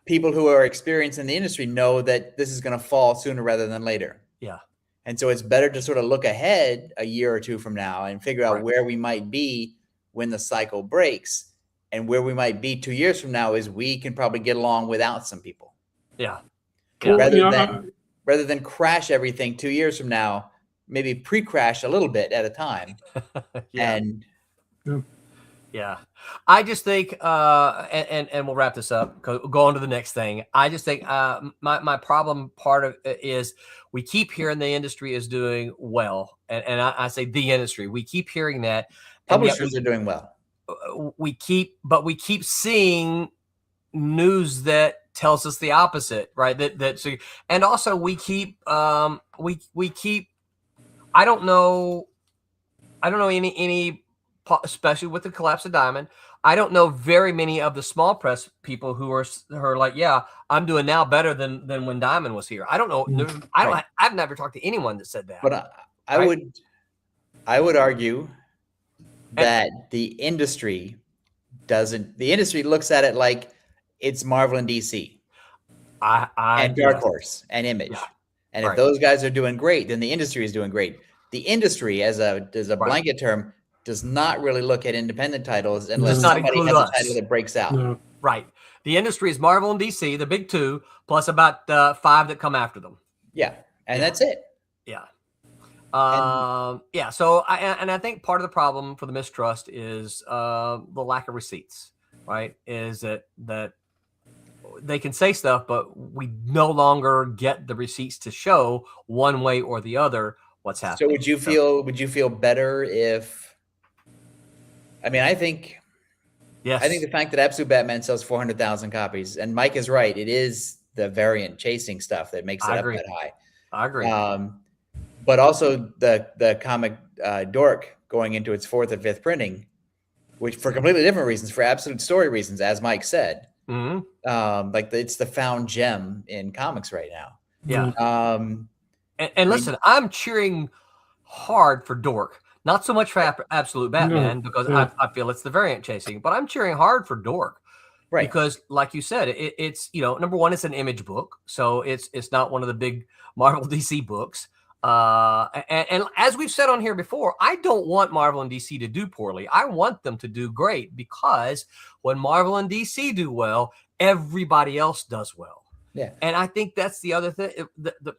S3: people who are experienced in the industry know that this is going to fall sooner rather than later.
S2: Yeah.
S3: And so it's better to sort of look ahead a year or two from now and figure out where we might be when the cycle breaks. And where we might be 2 years from now is we can probably get along without some people.
S2: Yeah.
S3: Rather than crash everything 2 years from now, maybe pre-crash a little bit at a time.
S2: Yeah. I just think, and we'll wrap this up, go on to the next thing. I just think my problem part of it is we keep hearing the industry is doing well. And I say the industry, we keep hearing that.
S3: Publishers are doing well.
S2: We keep seeing news that tells us the opposite, right? And also we keep, I don't know any, especially with the collapse of Diamond, I don't know very many of the small press people who are like, yeah, I'm doing now better than when Diamond was here. I don't know. I've never talked to anyone that said that.
S3: But I would argue that the industry looks at it like it's Marvel and DC and Dark Horse and Image. Yeah. And if those guys are doing great, then the industry is doing great. The industry as a blanket term does not really look at independent titles unless somebody has a title that breaks out.
S4: No.
S2: Right. The industry is Marvel and DC, the big two, plus about 5 that come after them.
S3: Yeah. And that's it.
S2: Yeah. So I think part of the problem for the mistrust is the lack of receipts, right? Is that they can say stuff, but we no longer get the receipts to show one way or the other what's happening.
S3: So would you feel better if, I think the fact that Absolute Batman sells 400,000 copies, and Mike is right, it is the variant chasing stuff that makes it up that high.
S2: I agree.
S3: But also the comic Dork going into its 4th or 5th printing, which for completely different reasons, for absolute story reasons, as Mike said. It's the found gem in comics right now.
S2: Yeah. And listen, I'm cheering hard for Dork. Not so much for Absolute Batman because
S4: yeah.
S2: I feel it's the variant chasing, but I'm cheering hard for Dork.
S3: Right.
S2: Because, like you said, it's number one, it's an Image book, so it's not one of the big Marvel DC books. And as we've said on here before, I don't want Marvel and DC to do poorly. I want them to do great, because when Marvel and DC do well, everybody else does well.
S3: Yeah.
S2: And I think that's the other thing.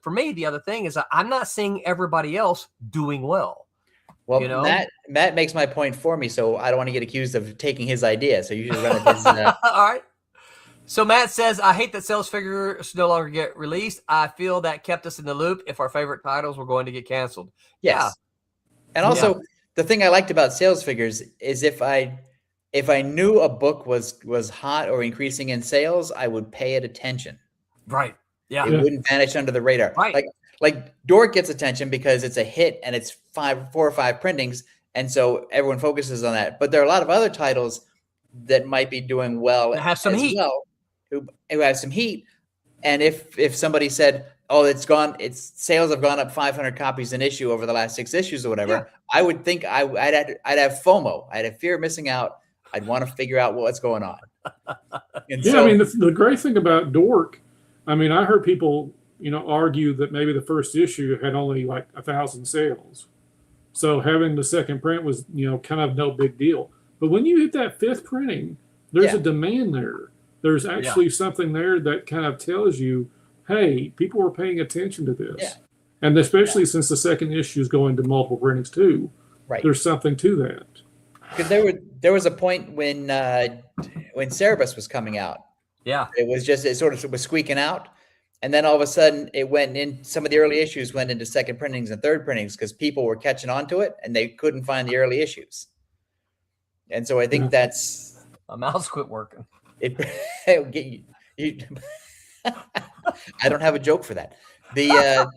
S2: For me, the other thing is I'm not seeing everybody else doing well.
S3: Well, Matt makes my point for me, so I don't want to get accused of taking his idea. So you should run it his.
S2: All right. So Matt says, I hate that sales figures no longer get released. I feel that kept us in the loop if our favorite titles were going to get canceled.
S3: Yes.
S2: Yeah.
S3: And also, the thing I liked about sales figures is if I knew a book was hot or increasing in sales, I would pay it attention.
S2: Right. Yeah.
S3: It wouldn't vanish under the radar.
S2: Right.
S3: Like Dork gets attention because it's a hit and it's 4 or 5 printings, and so everyone focuses on that. But there are a lot of other titles that might be doing well,
S2: that have some heat,
S3: who have some heat. And if somebody said, "Oh, its sales have gone up 500 copies an issue over the last 6 issues or whatever," I would think I'd have FOMO. I'd have fear of missing out. I'd want to figure out what's going on.
S4: I mean, the great thing about Dork, I mean, I heard people, argue that maybe the first issue had only like 1,000 sales. So having the second print was, kind of no big deal. But when you hit that 5th printing, there's a demand there. There's actually something there that kind of tells you, hey, people are paying attention to this. Yeah. And especially since the second issue is going to multiple printings too, there's something to that.
S3: Because there was a point when Cerebus was coming out.
S2: Yeah.
S3: It sort of was squeaking out. And then all of a sudden it went in, some of the early issues went into second printings and third printings because people were catching on to it and they couldn't find the early issues. And so I think that's...
S2: My mouse quit working.
S3: I don't have a joke for that. But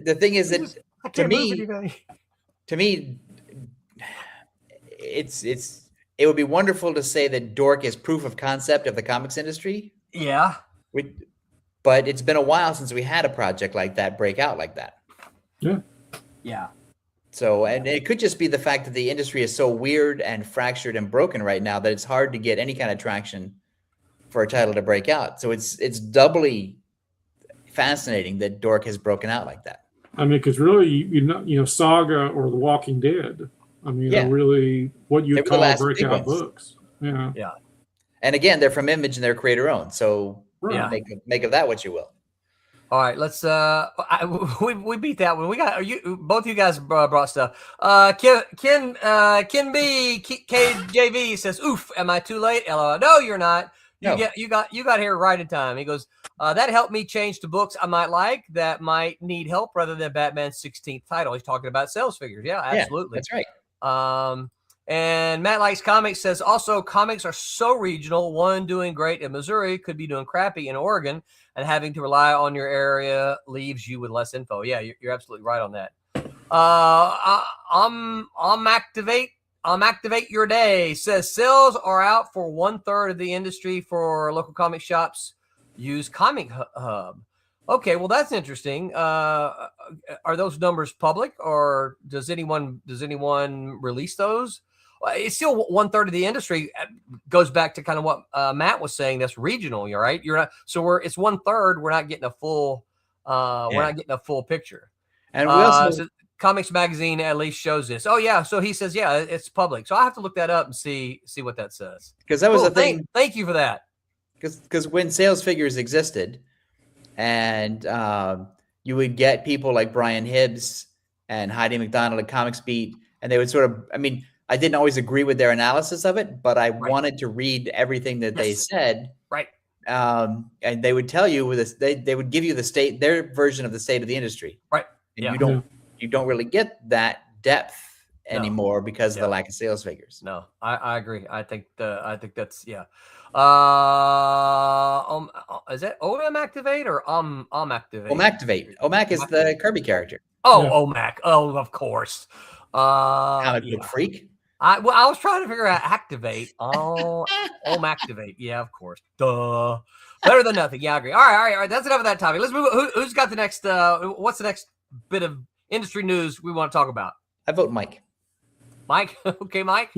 S3: the thing is that to me, it would be wonderful to say that Dork is proof of concept of the comics industry.
S2: Yeah.
S3: But it's been a while since we had a project like that break out like that.
S4: Yeah.
S2: Yeah.
S3: So, and it could just be the fact that the industry is so weird and fractured and broken right now that it's hard to get any kind of traction for a title to break out. So it's doubly fascinating that Dork has broken out like that.
S4: I mean, because really, Saga or The Walking Dead, I mean, are really what you call breakout books. Yeah.
S2: Yeah.
S3: And again, they're from Image and they're creator owned. So make of that what you will.
S2: All right, let's we beat that one. We got both you guys brought stuff. Ken B KJV says, "Oof, am I too late?" LOL. No, you're not. You got here right in time. He goes, that helped me change to books I might like that might need help rather than Batman's 16th title. He's talking about sales figures. Yeah, absolutely.
S3: Yeah, that's right.
S2: And Matt Likes Comics says, also, comics are so regional. One doing great in Missouri could be doing crappy in Oregon, and having to rely on your area leaves you with less info. Yeah, you're absolutely right on that. Activate Your Day says sales are out for 1/3 of the industry for local comic shops. Use Comic Hub. Okay, well that's interesting. Are those numbers public, or does anyone release those? It's still 1/3 of the industry. Goes back to kind of what Matt was saying. That's regional, you're right. You're not. So it's 1/3. We're not getting a full. We're not getting a full picture.
S3: And we also.
S2: So Comics Magazine at least shows this. Oh yeah, so he says it's public. So I have to look that up and see what that says.
S3: Because that was the thing.
S2: Thank you for that.
S3: Because when sales figures existed, and you would get people like Brian Hibbs and Heidi McDonald at Comics Beat, and they would sort of. I mean, I didn't always agree with their analysis of it, but I wanted to read everything that they said.
S2: Right.
S3: And they would tell you they would give you their version of the state of the industry.
S2: Right.
S3: And you don't really get that depth anymore because of the lack of sales figures.
S2: No, I agree. I think that's is that OM Activate or Activate?
S3: Activate. Omac is the Kirby character.
S2: Oh, yeah. Omac. Oh, of course.
S3: Comic book freak.
S2: I was trying to figure out Activate. Oh, Activate. Yeah, of course. Duh. Better than nothing. Yeah, I agree. All right. That's enough of that topic. Let's move. Who's got the next? What's the next bit of industry news we want to talk about?
S3: I vote Mike.
S2: Mike, okay, Mike.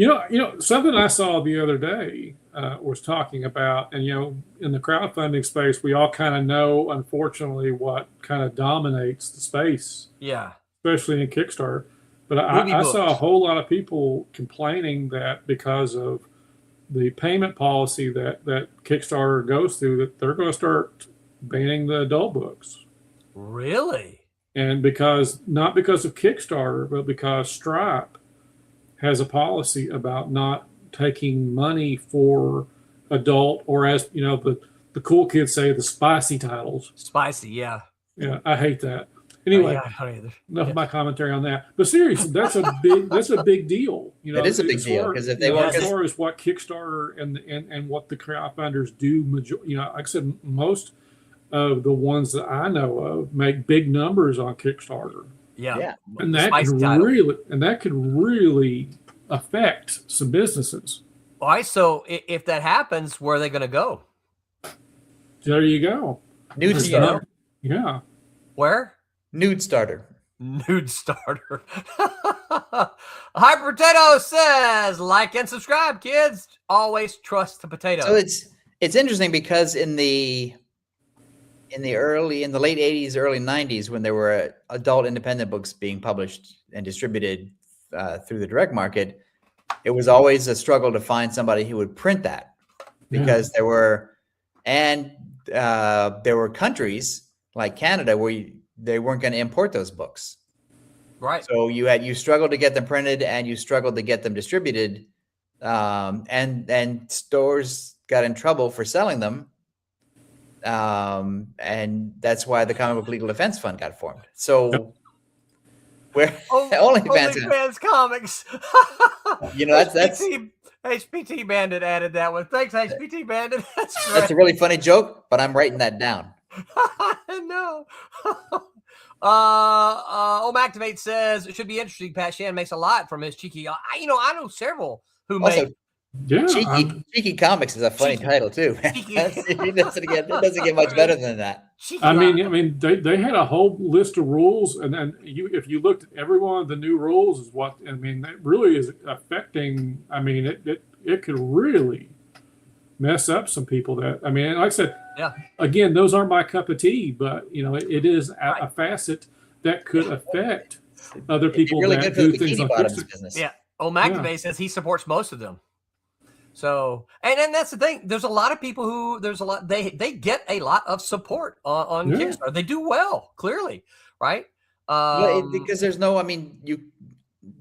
S4: Something I saw the other day was talking about, and in the crowdfunding space, we all kind of know, unfortunately, what kind of dominates the space.
S2: Yeah.
S4: Especially in Kickstarter. But
S2: Movie
S4: I saw a
S2: books.
S4: whole lot of people complaining that because of the payment policy that Kickstarter goes through, that they're going to start banning the adult books.
S2: Really?
S4: And not because of Kickstarter, but because Stripe has a policy about not taking money for adult, or as the cool kids say, the spicy titles.
S2: Spicy, yeah.
S4: Yeah, I hate that. Anyway,
S2: yeah, I don't either.
S4: enough of my commentary on that. But seriously, that's a big deal.
S3: It is a big deal, because if they
S4: as far as what Kickstarter and what the crowdfunders do, like I said, most of the ones that I know of make big numbers on Kickstarter.
S2: Yeah.
S4: And that could really affect some businesses.
S2: All right, so if that happens, where are they going to go?
S4: There you go.
S3: Nude Starter.
S4: Yeah.
S2: Where?
S3: Nude Starter.
S2: Nude Starter. Hyper Potato says, like and subscribe, kids. Always trust the potato.
S3: So it's interesting, because in the late 80s, early 90s, when there were adult independent books being published and distributed through the direct market, it was always a struggle to find somebody who would print that, because there were countries like Canada where they weren't going to import those books.
S2: Right.
S3: So you struggled to get them printed, and you struggled to get them distributed, and stores got in trouble for selling them. And that's why the Comic Book Legal Defense Fund got formed. So where
S2: OnlyFans Comics.
S3: That's
S2: HPT Bandit added that one. Thanks, HPT Bandit.
S3: That's a really funny joke, but I'm writing that down.
S2: No. Activate says it should be interesting. Pat Shan makes a lot from his cheeky. I know several who
S3: Also,
S2: make.
S4: Yeah.
S3: Cheeky Comics is a funny title too. It doesn't get much better than that.
S4: I mean, they had a whole list of rules, and if you looked at every one of the new rules, that really is affecting. I mean, it could really mess up some people. Like I said, again, those aren't my cup of tea, but it is a facet that could affect other people that do things like this.
S3: Business.
S2: Yeah. Activate says he supports most of them. So, and then that's the thing. There's a lot of people they get a lot of support on Kickstarter. They do well, clearly, right?
S3: Because there's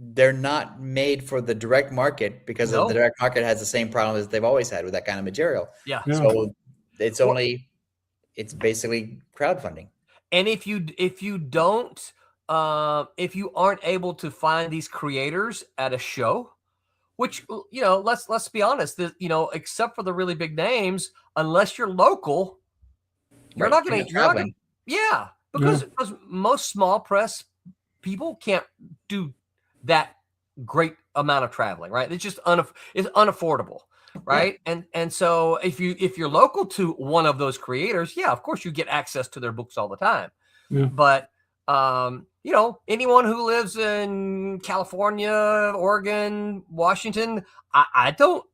S3: they're not made for the direct market, because the direct market has the same problem as they've always had with that kind of material.
S2: Yeah.
S3: So it's basically crowdfunding.
S2: And if you aren't able to find these creators at a show, which, let's be honest, except for the really big names, unless you're local, you're not going to. Yeah, because most small press people can't do that great amount of traveling, right? It's just it's unaffordable, right? Yeah. And so if you're local to one of those creators, of course you get access to their books all the time. Yeah. But anyone who lives in California, Oregon, Washington, I don't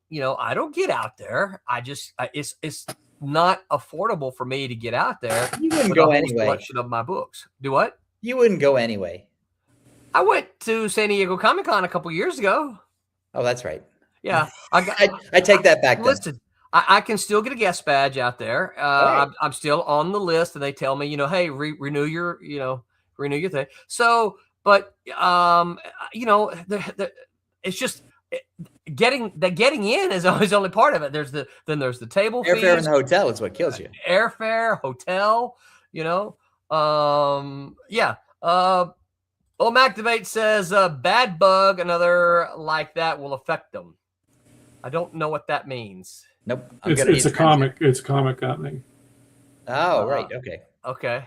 S2: get out there. It's not affordable for me to get out there.
S3: You wouldn't go anyway.
S2: Collection of my books. Do what?
S3: You wouldn't go anyway.
S2: I went to San Diego Comic-Con a couple years ago.
S3: Oh, that's right.
S2: Yeah.
S3: I take that back.
S2: Listen, I can still get a guest badge out there. Right. I'm still on the list, and they tell me, hey, renew your thing. So, but it's just getting in is always only part of it. There's the table
S3: airfare
S2: fees.
S3: in the hotel is what kills you.
S2: Airfare, hotel, Activate says Bad Bug, another like that will affect them. I don't know what that means.
S3: Nope.
S4: It's a comic. It's a comic company.
S3: Oh, right. Okay.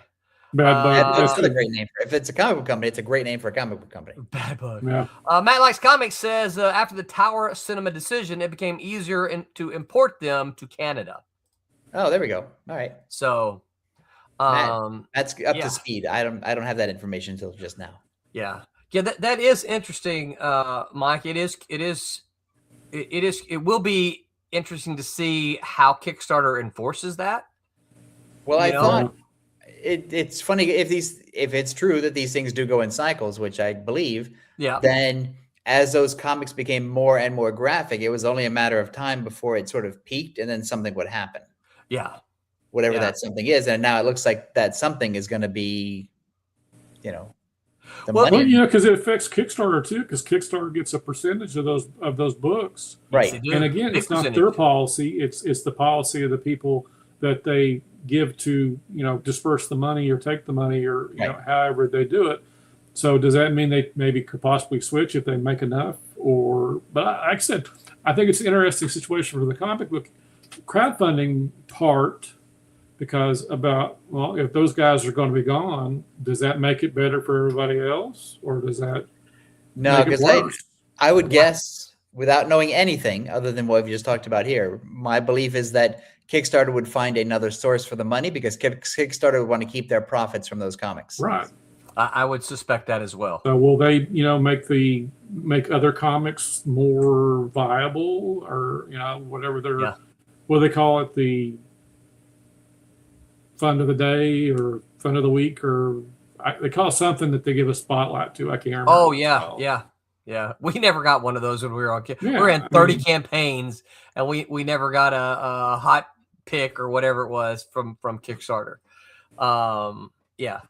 S4: Bad Bug.
S3: That's a great name if it's a comic book company. It's a great name for a comic book company.
S2: Bad Bug.
S4: Yeah.
S2: Matt Likes Comics says after the Tower Cinema decision, it became easier to import them to Canada.
S3: Oh, there we go. All right.
S2: So,
S3: that's up to speed. I don't have that information until just now.
S2: Yeah. Yeah, that is interesting, Mike. It will be interesting to see how Kickstarter enforces that.
S3: Well, I
S2: You know?
S3: thought it's funny if it's true that these things do go in cycles, which I believe.
S2: Yeah.
S3: Then as those comics became more and more graphic, it was only a matter of time before it sort of peaked, and then something would happen.
S2: Yeah.
S3: Whatever
S2: Yeah.
S3: that something is, and now it looks like that something is going to be, the
S2: Well,
S3: money.
S4: Well, you know, because it affects Kickstarter too, because Kickstarter gets a percentage of those books.
S3: Right.
S2: Yes, they do.
S4: And again,
S2: Big
S4: it's not
S2: percentage.
S4: their policy; it's the policy of the people that they give to, disperse the money or take the money, or
S3: Right.
S4: however they do it. So does that mean they maybe could possibly switch if they make enough? But like I said, I think it's an interesting situation for the comic book crowdfunding part, because if those guys are going to be gone, does that make it better for everybody else, or does that
S3: No,
S4: make it
S3: because
S4: worse?
S3: I would guess, without knowing anything other than what we just talked about here, my belief is that Kickstarter would find another source for the money, because Kickstarter would want to keep their profits from those comics.
S4: Right.
S2: I would suspect that as well.
S4: So will they, make other comics more viable, or whatever
S2: Yeah.
S4: what do they call it, the fund of the day or fund of the week, or they call it something that they give a spotlight to. I can't remember.
S2: Oh
S4: what it's
S2: yeah,
S4: called.
S2: yeah. We never got one of those when we were on. We
S4: Yeah,
S2: were in
S4: I
S2: 30
S4: mean-
S2: campaigns, and we never got a hot pick or whatever it was from Kickstarter. Yeah.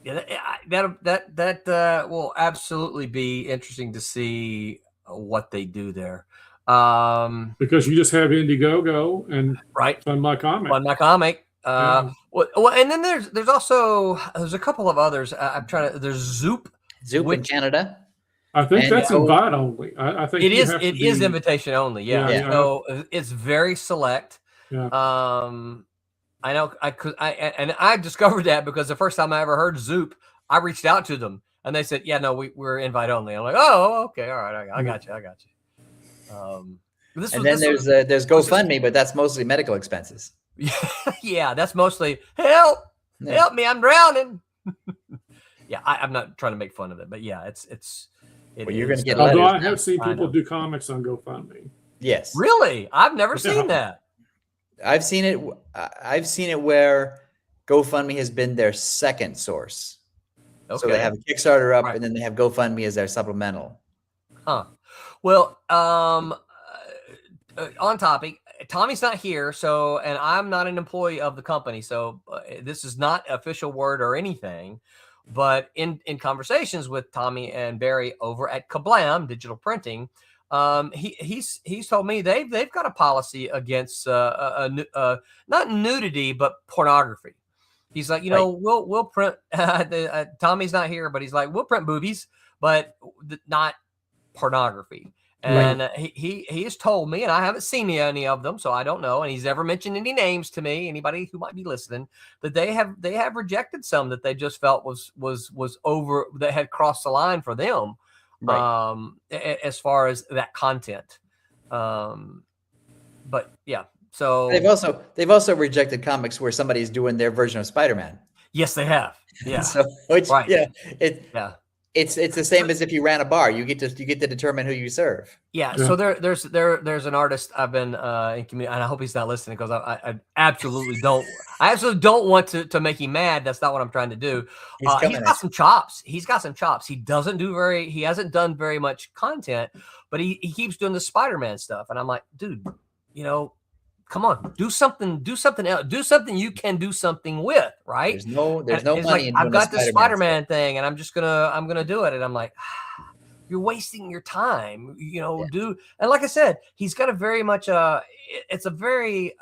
S2: That will absolutely be interesting to see what they do there.
S4: Because you just have Indiegogo and
S2: Right.
S4: Fund My Comic.
S2: Fund My Comic.
S4: Yeah.
S2: Well, and then there's also a couple of others. There's Zoop.
S3: Zoop in Canada.
S4: I think
S3: And
S4: that's
S3: so-
S4: invite only. I think
S2: It
S4: you
S2: is.
S4: have to
S2: It is
S4: be-
S2: invitation only. Yeah.
S4: Yeah.
S2: So it's very select.
S4: Yeah.
S2: I know. I discovered that because the first time I ever heard Zoop, I reached out to them and they said, "Yeah, no, we're invite only." I'm like, "Oh, okay, all right, I got you.
S3: And then there's GoFundMe, but that's mostly medical expenses.
S2: Yeah, that's mostly help me, I'm drowning. Yeah, I'm not trying to make fun of it, but yeah, it's.
S3: Well, you're going to get
S4: Although
S3: letters
S4: I have seen
S2: I
S4: people
S2: know.
S4: do comics on GoFundMe.
S3: Yes.
S2: Really, I've never
S4: Yeah.
S2: seen that.
S3: I've seen it where GoFundMe has been their second source.
S2: Okay.
S3: So they have a Kickstarter up,
S2: Right.
S3: and then they have GoFundMe as their supplemental.
S2: Huh. Well, on topic, Tommy's not here, and I'm not an employee of the company, so this is not official word or anything. But in conversations with Tommy and Barry over at Kablam Digital Printing, he's told me they've got a policy against not nudity but pornography. He's like, we'll print. Tommy's not here, but he's like, we'll print boobies, but not pornography. And he has told me, and I haven't seen any of them, so I don't know. And he's never mentioned any names to me. Anybody who might be listening, that they have rejected some that they just felt was over, that had crossed the line for them,
S3: Right.
S2: as far as that content. But yeah, so
S3: They've also rejected comics where somebody's doing their version of Spider-Man.
S2: yes, they have. Yeah,
S3: So which
S2: Right.
S3: yeah, it's the same as if you ran a bar. You get to determine who you serve.
S2: Yeah,
S4: Yeah.
S2: so there's an artist I've been in community, and I hope he's not listening, because I absolutely don't want to make him mad. That's not what I'm trying to do.
S3: He's
S2: He's
S3: coming.
S2: got some chops. He hasn't done very much content, but he keeps doing the Spider-Man stuff, and I'm like, dude, come on, do something else, do something you can do something with, right?
S3: There's no
S2: And
S3: money
S2: he's like,
S3: in
S2: I've
S3: doing
S2: got
S3: the
S2: this Spider-Man thing, and I'm gonna do it. And I'm like, you're wasting your time, do. And like I said, he's got a very much it's a very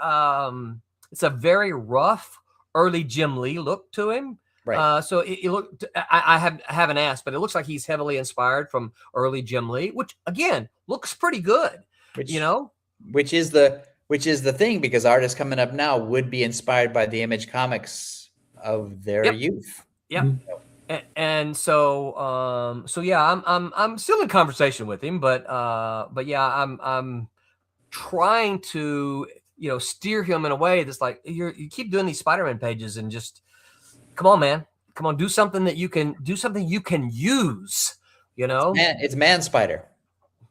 S2: rough early Jim Lee look to him.
S3: Right.
S2: So it looked, I haven't asked, but it looks like he's heavily inspired from early Jim Lee, which again looks pretty good.
S3: Which is the thing, because artists coming up now would be inspired by the Image comics of their youth.
S2: Yep. And so yeah, I'm still in conversation with him, but yeah, I'm trying to steer him in a way that's like, you keep doing these Spider-Man pages, and just come on, man, Come on, do something you can use. You know,
S3: It's Man Spider.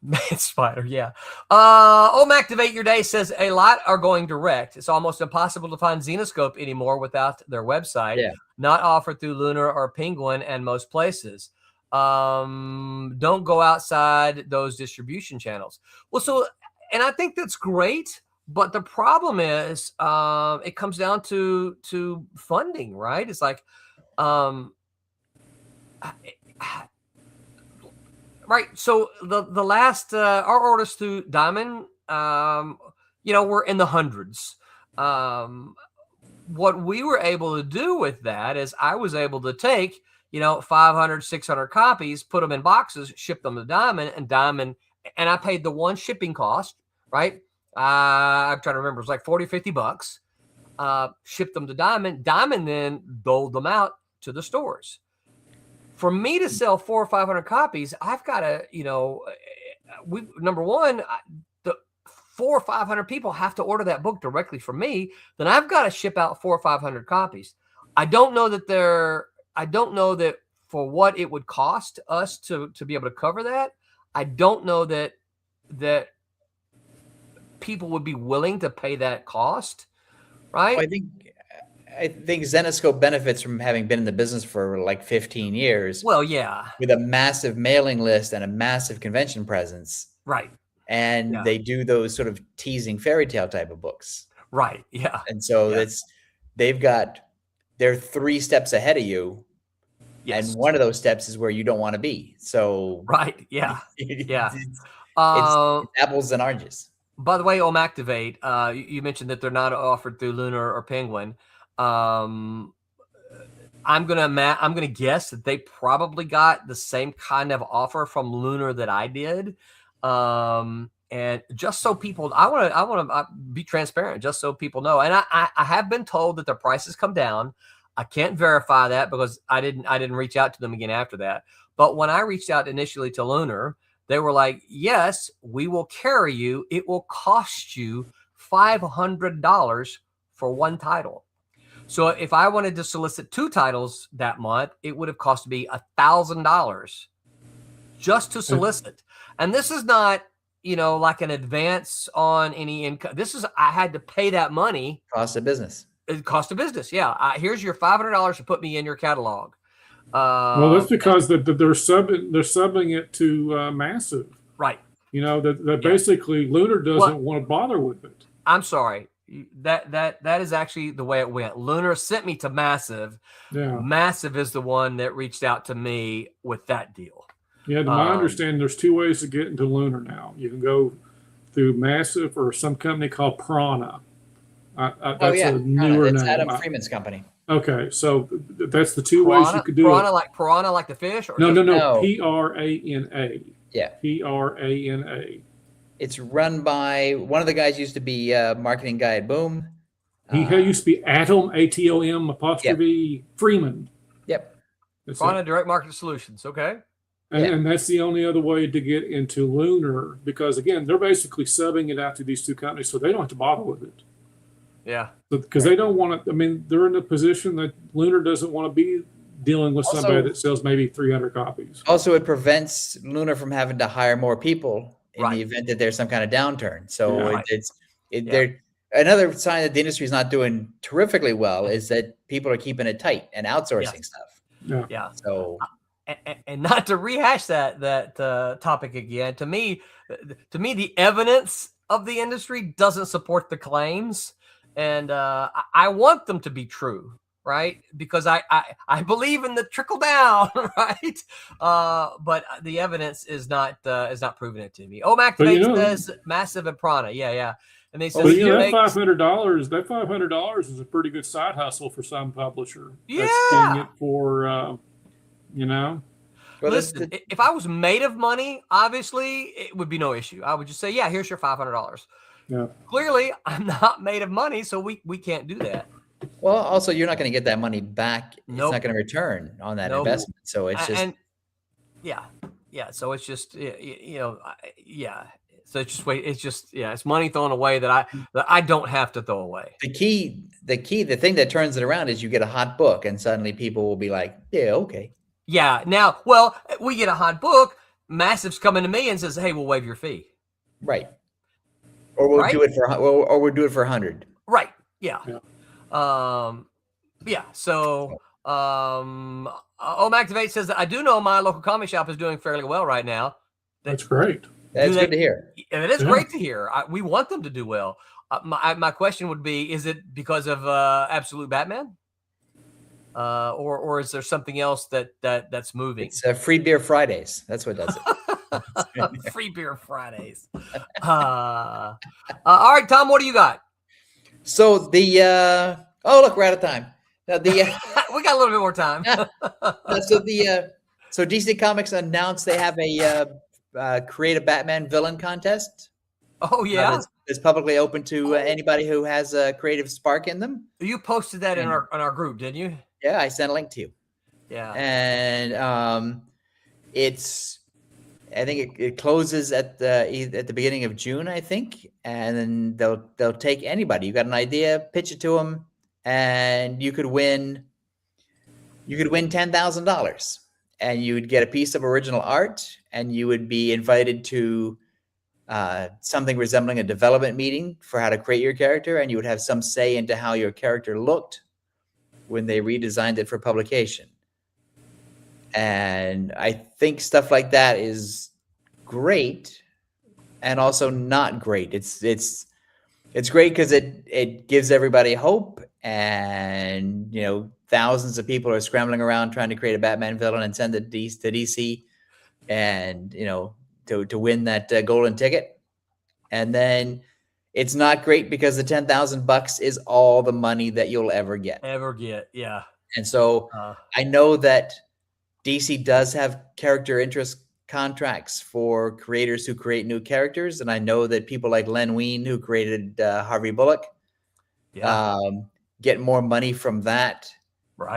S2: Man Spider, yeah. Activate Your Day says a lot are going direct. It's almost impossible to find Xenoscope anymore without their website.
S3: Yeah.
S2: Not offered through Lunar or Penguin and most places. Don't go outside those distribution channels. Well, and I think that's great, but the problem is it comes down to funding, right? It's like right. So the last our orders through Diamond, we're in the hundreds. What we were able to do with that is I was able to take 500, 600 copies, put them in boxes, ship them to Diamond, and I paid the one shipping cost, right? I'm trying to remember. It was like $40, $50. Shipped them to Diamond. Diamond then doled them out to the stores. For me to sell 400 or 500 copies, I've got to, number one, the 400 or 500 people have to order that book directly from me. Then I've got to ship out 400 or 500 copies. I don't know that for what it would cost us to be able to cover that. I don't know that people would be willing to pay that cost, right?
S3: Well, I think Zenoscope benefits from having been in the business for like 15 years.
S2: Well, yeah.
S3: With a massive mailing list and a massive convention presence.
S2: Right.
S3: And they do those sort of teasing fairy tale type of books.
S2: Right. Yeah.
S3: And so they're 3 steps ahead of you. Yes. And one of those steps is where you don't want to be. So
S2: right. Yeah. Yeah.
S3: It's apples and oranges.
S2: By the way, Activate, you mentioned that they're not offered through Lunar or Penguin. I'm gonna guess that they probably got the same kind of offer from Lunar that I did. And just so people, I want to be transparent, just so people know. And I have been told that their prices come down. I can't verify that because I didn't reach out to them again after that. But when I reached out initially to Lunar, they were like, yes, we will carry you. It will cost you $500 for one title. So if I wanted to solicit 2 titles that month, it would have cost me $1,000 just to solicit. And this is not, like an advance on any income. This is, I had to pay that money.
S3: Cost of business.
S2: Cost of business. Yeah. Here's your $500 to put me in your catalog.
S4: Well, that's because they're subbing it to Massive.
S2: Right.
S4: That basically Lunar doesn't want to bother with it.
S2: I'm sorry. That is actually the way it went. Lunar sent me to Massive. Yeah. Massive is the one that reached out to me with that deal.
S4: Yeah, to my understanding, there's 2 ways to get into Lunar now. You can go through Massive or some company called Prana. That's a newer name.
S3: It's Adam Freeman's company.
S4: Okay, so that's the 2 ways you could do
S2: Piranha,
S4: it.
S2: Piranha like the fish? Or
S4: No. Prana.
S3: Yeah.
S4: Prana.
S3: It's run by one of the guys used to be a marketing guy at Boom.
S4: He used to be Atom, ATOM' Freeman.
S3: Yep.
S2: Prana Direct Market Solutions. Okay.
S4: And that's the only other way to get into Lunar because, again, they're basically subbing it out to these 2 companies so they don't have to bother with it.
S2: Yeah.
S4: Because they don't want to, they're in a position that Lunar doesn't want to be dealing with somebody that sells maybe 300 copies.
S3: Also, it prevents Lunar from having to hire more people in the event that there's some kind of downturn. So they're another sign that the industry is not doing terrifically well is that people are keeping it tight and outsourcing stuff.
S2: Yeah.
S3: So,
S2: and not to rehash that topic again, to me, the evidence of the industry doesn't support the claims, and I want them to be true. Right, because I believe in the trickle down, right? But the evidence is not proving it to me. Activate says Massive and Prana, yeah, and they said
S4: that $500 is a pretty good side hustle for some publisher.
S2: Yeah,
S4: that's getting it for
S2: Listen, if I was made of money, obviously it would be no issue. I would just say, yeah, here's your $500.
S4: Yeah.
S2: Clearly, I'm not made of money, so we can't do that.
S3: Well, also, you're not going to get that money back.
S2: Nope.
S3: It's not going to return on that investment. So it's just,
S2: So it's just, So it's just wait. It's just it's money thrown away that I don't have to throw away.
S3: The thing that turns it around is you get a hot book, and suddenly people will be like, "Yeah, okay."
S2: Yeah. Now, well, we get a hot book. Massive's coming to me and says, "Hey, we'll waive your fee."
S3: Right. Or we'll do it for, or we'll do it for 100.
S2: Right. Yeah. Yeah. So, Activate says that I do know my local comic shop is doing fairly well right now.
S4: That's great.
S3: That's good to hear.
S2: And it is great to hear. We want them to do well. My question would be: is it because of Absolute Batman, or is there something else that's moving?
S3: It's Free Beer Fridays. That's what does it.
S2: Free Beer Fridays. All right, Tom, what do you got?
S3: So the look, we're out of time. Now
S2: we got a little bit more time.
S3: So DC Comics announced they have a create a Batman villain contest.
S2: Oh yeah,
S3: it's publicly open to anybody who has a creative spark in them.
S2: You posted that in our group, didn't you?
S3: Yeah, I sent a link to you.
S2: Yeah,
S3: and I think it closes at the beginning of June, I think, and then they'll take anybody. You got an idea, pitch it to them, and you could win $10,000, and you would get a piece of original art, and you would be invited to something resembling a development meeting for how to create your character, and you would have some say into how your character looked when they redesigned it for publication. And I think stuff like that is great, and also not great. It's great because it gives everybody hope, and thousands of people are scrambling around trying to create a Batman villain and send it to DC, and to win that golden ticket. And then it's not great because the $10,000 is all the money that you'll ever get.
S2: Yeah.
S3: And so I know that DC does have character interest contracts for creators who create new characters, and I know that people like Len Wein, who created Harvey Bullock, get more money from that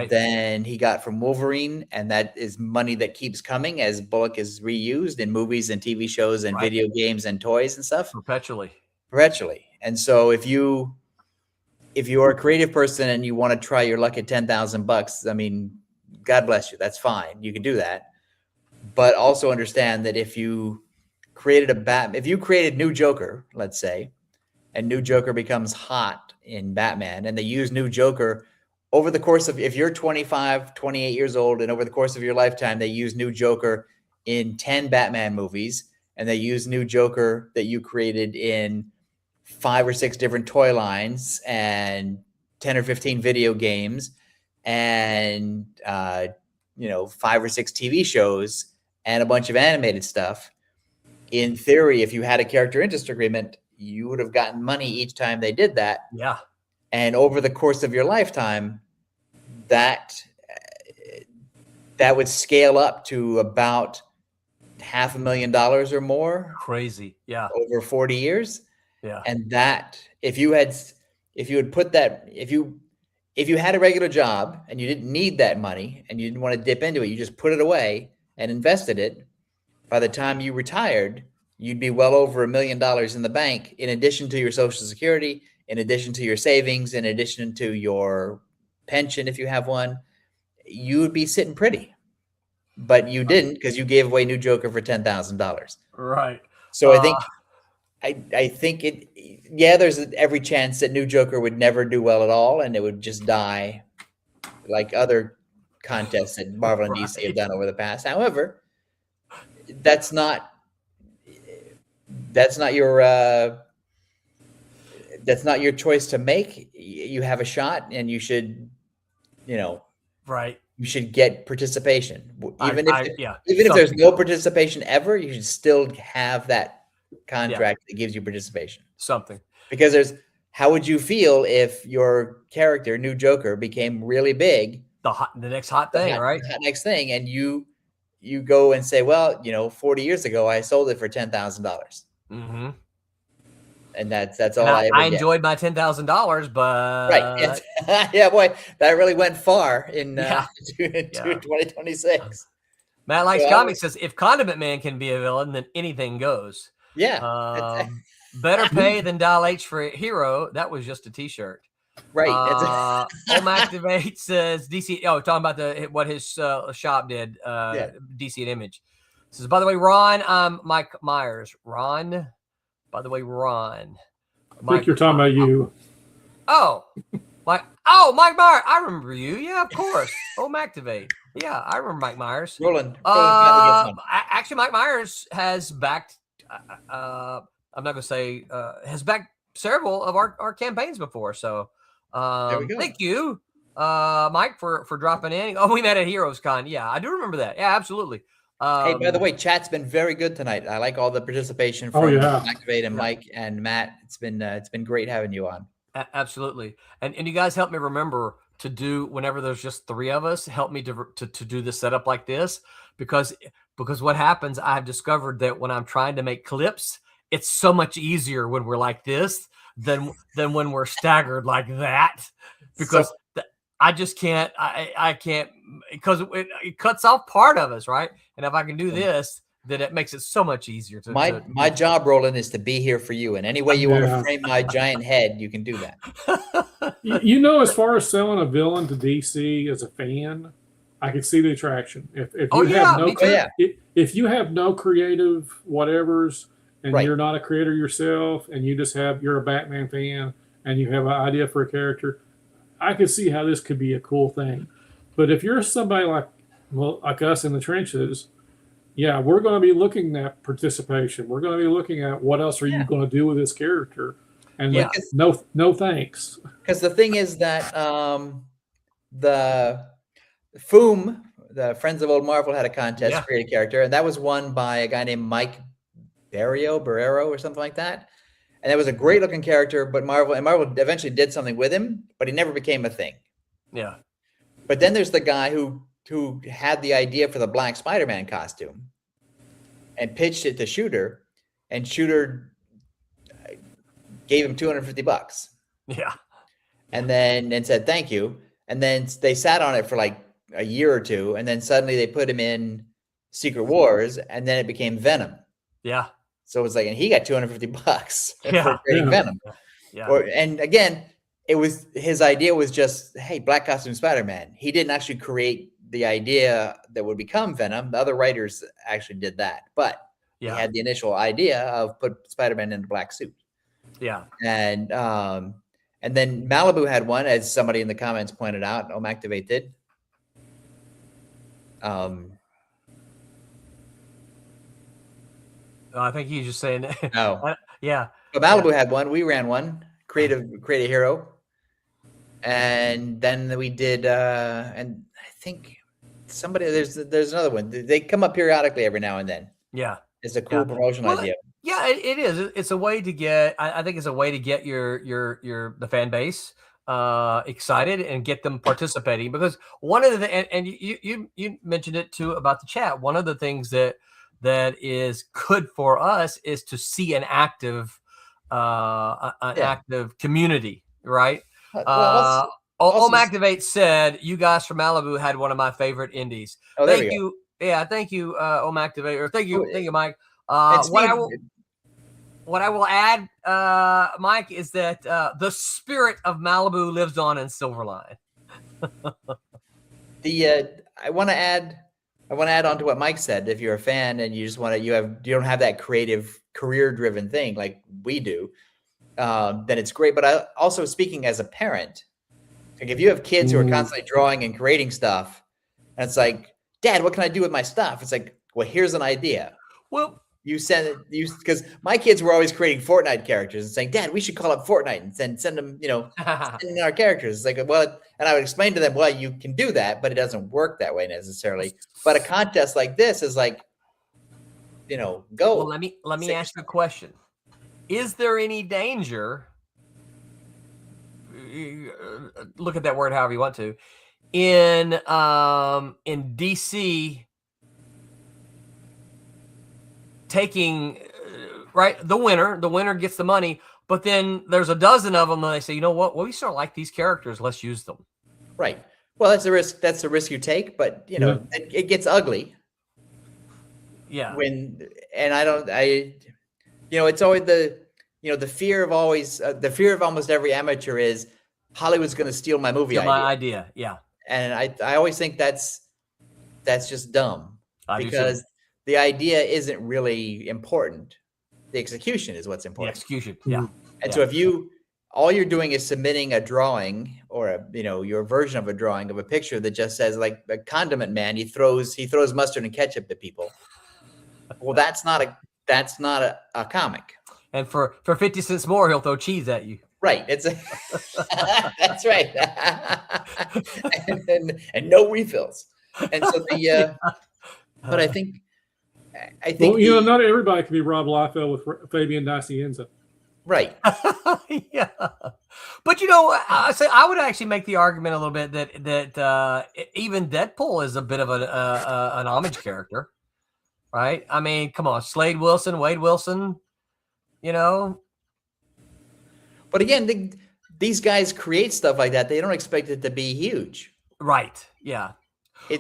S3: than he got from Wolverine, and that is money that keeps coming as Bullock is reused in movies and TV shows and video games and toys and stuff perpetually. And so if you are a creative person and you want to try your luck at $10,000, I mean, God bless you. That's fine. You can do that. But also understand that if you created if you created New Joker, let's say, and New Joker becomes hot in Batman, and they use New Joker over the course of, if you're 25, 28 years old, and over the course of your lifetime, they use New Joker in 10 Batman movies, and they use New Joker that you created in 5 or 6 different toy lines and 10 or 15 video games, and 5 or 6 TV shows and a bunch of animated stuff. In theory, if you had a character interest agreement, you would have gotten money each time they did that.
S2: Yeah.
S3: And over the course of your lifetime, that would scale up to about $500,000 or more.
S2: Crazy. Yeah.
S3: Over 40 years.
S2: Yeah.
S3: And that if you had put that, if you had a regular job and you didn't need that money and you didn't want to dip into it, you just put it away and invested it, by the time you retired, you'd be well over $1 million in the bank, in addition to your Social Security, in addition to your savings, in addition to your pension, if you have one. You would be sitting pretty. But you didn't, because you gave away New Joker for $10,000.
S2: Right.
S3: So I think there's every chance that New Joker would never do well at all, and it would just die like other contests that Marvel and DC have done over the past. However, that's not your choice to make. You have a shot, and you should, you should get participation. Even if there's no participation ever, you should still have that contract that gives you participation.
S2: Something.
S3: Because how would you feel if your character, New Joker, became really big?
S2: The next hot thing, right?
S3: The next thing, and you go and say, well, 40 years ago, I sold it for $10,000.
S2: Mm-hmm.
S3: And that's all I ever
S2: I enjoyed my $10,000, but
S3: right. Yeah, boy, that really went far in 2026.
S2: Matt Likes Comics says, if Condiment Man can be a villain, then anything goes.
S3: Yeah.
S2: Better pay than dial H for a hero. That was just a T-shirt.
S3: Right.
S2: Activate says DC. Oh, talking about what his shop did. DC and Image says, by the way, Ron, I'm Mike Myers. Ron, by the way, Ron.
S4: I think you're talking about you.
S2: Oh, Mike Myers. I remember you. Yeah, of course. Activate. Yeah, I remember Mike Myers.
S3: Roland.
S2: Actually, Mike Myers has backed. I'm not going to say has backed several of our campaigns before. So.
S3: There we go.
S2: Thank you, Mike, for dropping in. Oh, we met at Heroes Con. Yeah, I do remember that. Yeah, absolutely.
S3: Hey, by the way, chat's been very good tonight. I like all the participation from Activate and Mike and Matt. It's been great having you on.
S2: Absolutely, and you guys help me remember to do whenever there's just three of us. Help me to do the setup like this because what happens, I've discovered that when I'm trying to make clips, it's so much easier when we're like this than when we're staggered like that, because I just can't. I can't, because it cuts off part of us, right? And if I can do this, then it makes it so much easier to.
S3: My job, Roland, is to be here for you, and any way you want to frame my giant head, you can do that.
S4: As far as selling a villain to DC as a fan, I can see the attraction. If you have no creative whatevers. And you're not a creator yourself, and you're a Batman fan, and you have an idea for a character, I could see how this could be a cool thing. But if you're somebody like us in the trenches, we're going to be looking at participation. We're going to be looking at what else are you going to do with this character, and no thanks.
S3: Because the thing is that the FOOM, the Friends of Old Marvel, had a contest to create a character, and that was won by a guy named Mike Barrero or something like that. And it was a great looking character, but Marvel eventually did something with him, but he never became a thing.
S2: Yeah.
S3: But then there's the guy who had the idea for the Black Spider-Man costume and pitched it to Shooter, and Shooter gave him $250.
S2: Yeah.
S3: And then said thank you. And then they sat on it for like a year or two, and then suddenly they put him in Secret Wars, and then it became Venom.
S2: Yeah.
S3: So it was like, and he got $250 for creating Venom.
S2: Yeah.
S3: And again, his idea was just, hey, black costume Spider-Man. He didn't actually create the idea that would become Venom. The other writers actually did that, but he had the initial idea of put Spider-Man in a black suit.
S2: Yeah.
S3: And then Malibu had one, as somebody in the comments pointed out. Activate did.
S2: I think he's just saying that.
S3: No.
S2: Yeah.
S3: But Malibu had one. We ran one. Create a hero. And then we did, and I think somebody, there's another one. They come up periodically every now and then.
S2: Yeah.
S3: It's a cool promotional idea.
S2: Yeah, it is. It's a way to get, I think it's a way to get the fan base excited and get them participating, because one of the, and you mentioned it too about the chat. One of the things that is good for us is to see an active active community, right? Activate said, you guys from Malibu had one of my favorite indies. Thank you. Yeah, thank you, Activate, or thank you, Mike. What I will add, Mike, is that the spirit of Malibu lives on in Silverline.
S3: I want to add on to what Mike said. If you're a fan and you just want to, you don't have that creative, career-driven thing like we do, then it's great. But I also, speaking as a parent, like if you have kids who are constantly drawing and creating stuff, and it's like, Dad, what can I do with my stuff? It's like, well, here's an idea.
S2: Well,
S3: you send it, because my kids were always creating Fortnite characters and saying, Dad, we should call up Fortnite and send them, send in our characters. It's like, well, and I would explain to them, well, you can do that, but it doesn't work that way necessarily. But a contest like this is like, go.
S2: Well, let me ask you a question. Is there any danger? Look at that word however you want to. In DC taking the winner gets the money, but then there's a dozen of them and they say, you know what, we sort of like these characters, let's use them.
S3: Right. Well, that's the risk you take, but it gets ugly.
S2: Yeah.
S3: It's always the fear of almost every amateur is Hollywood's going to steal my movie idea.
S2: My idea, yeah.
S3: And I always think that's just dumb, because the idea isn't really important. The execution is what's important.
S2: The execution, yeah.
S3: And so if all you're doing is submitting a drawing or your version of a drawing of a picture that just says, like, a condiment man, he throws mustard and ketchup at people. Well, that's not a comic.
S2: And for 50 cents more, he'll throw cheese at you.
S3: Right. That's right. and no refills. And so but I think
S4: well, not everybody can be Rob Liefeld with Fabian Dacienza.
S3: Right.
S2: Yeah. But I would actually make the argument a little bit that even Deadpool is a bit of an homage character, right? I mean, come on, Slade Wilson, Wade Wilson,
S3: But again, these guys create stuff like that. They don't expect it to be huge.
S2: Right. Yeah.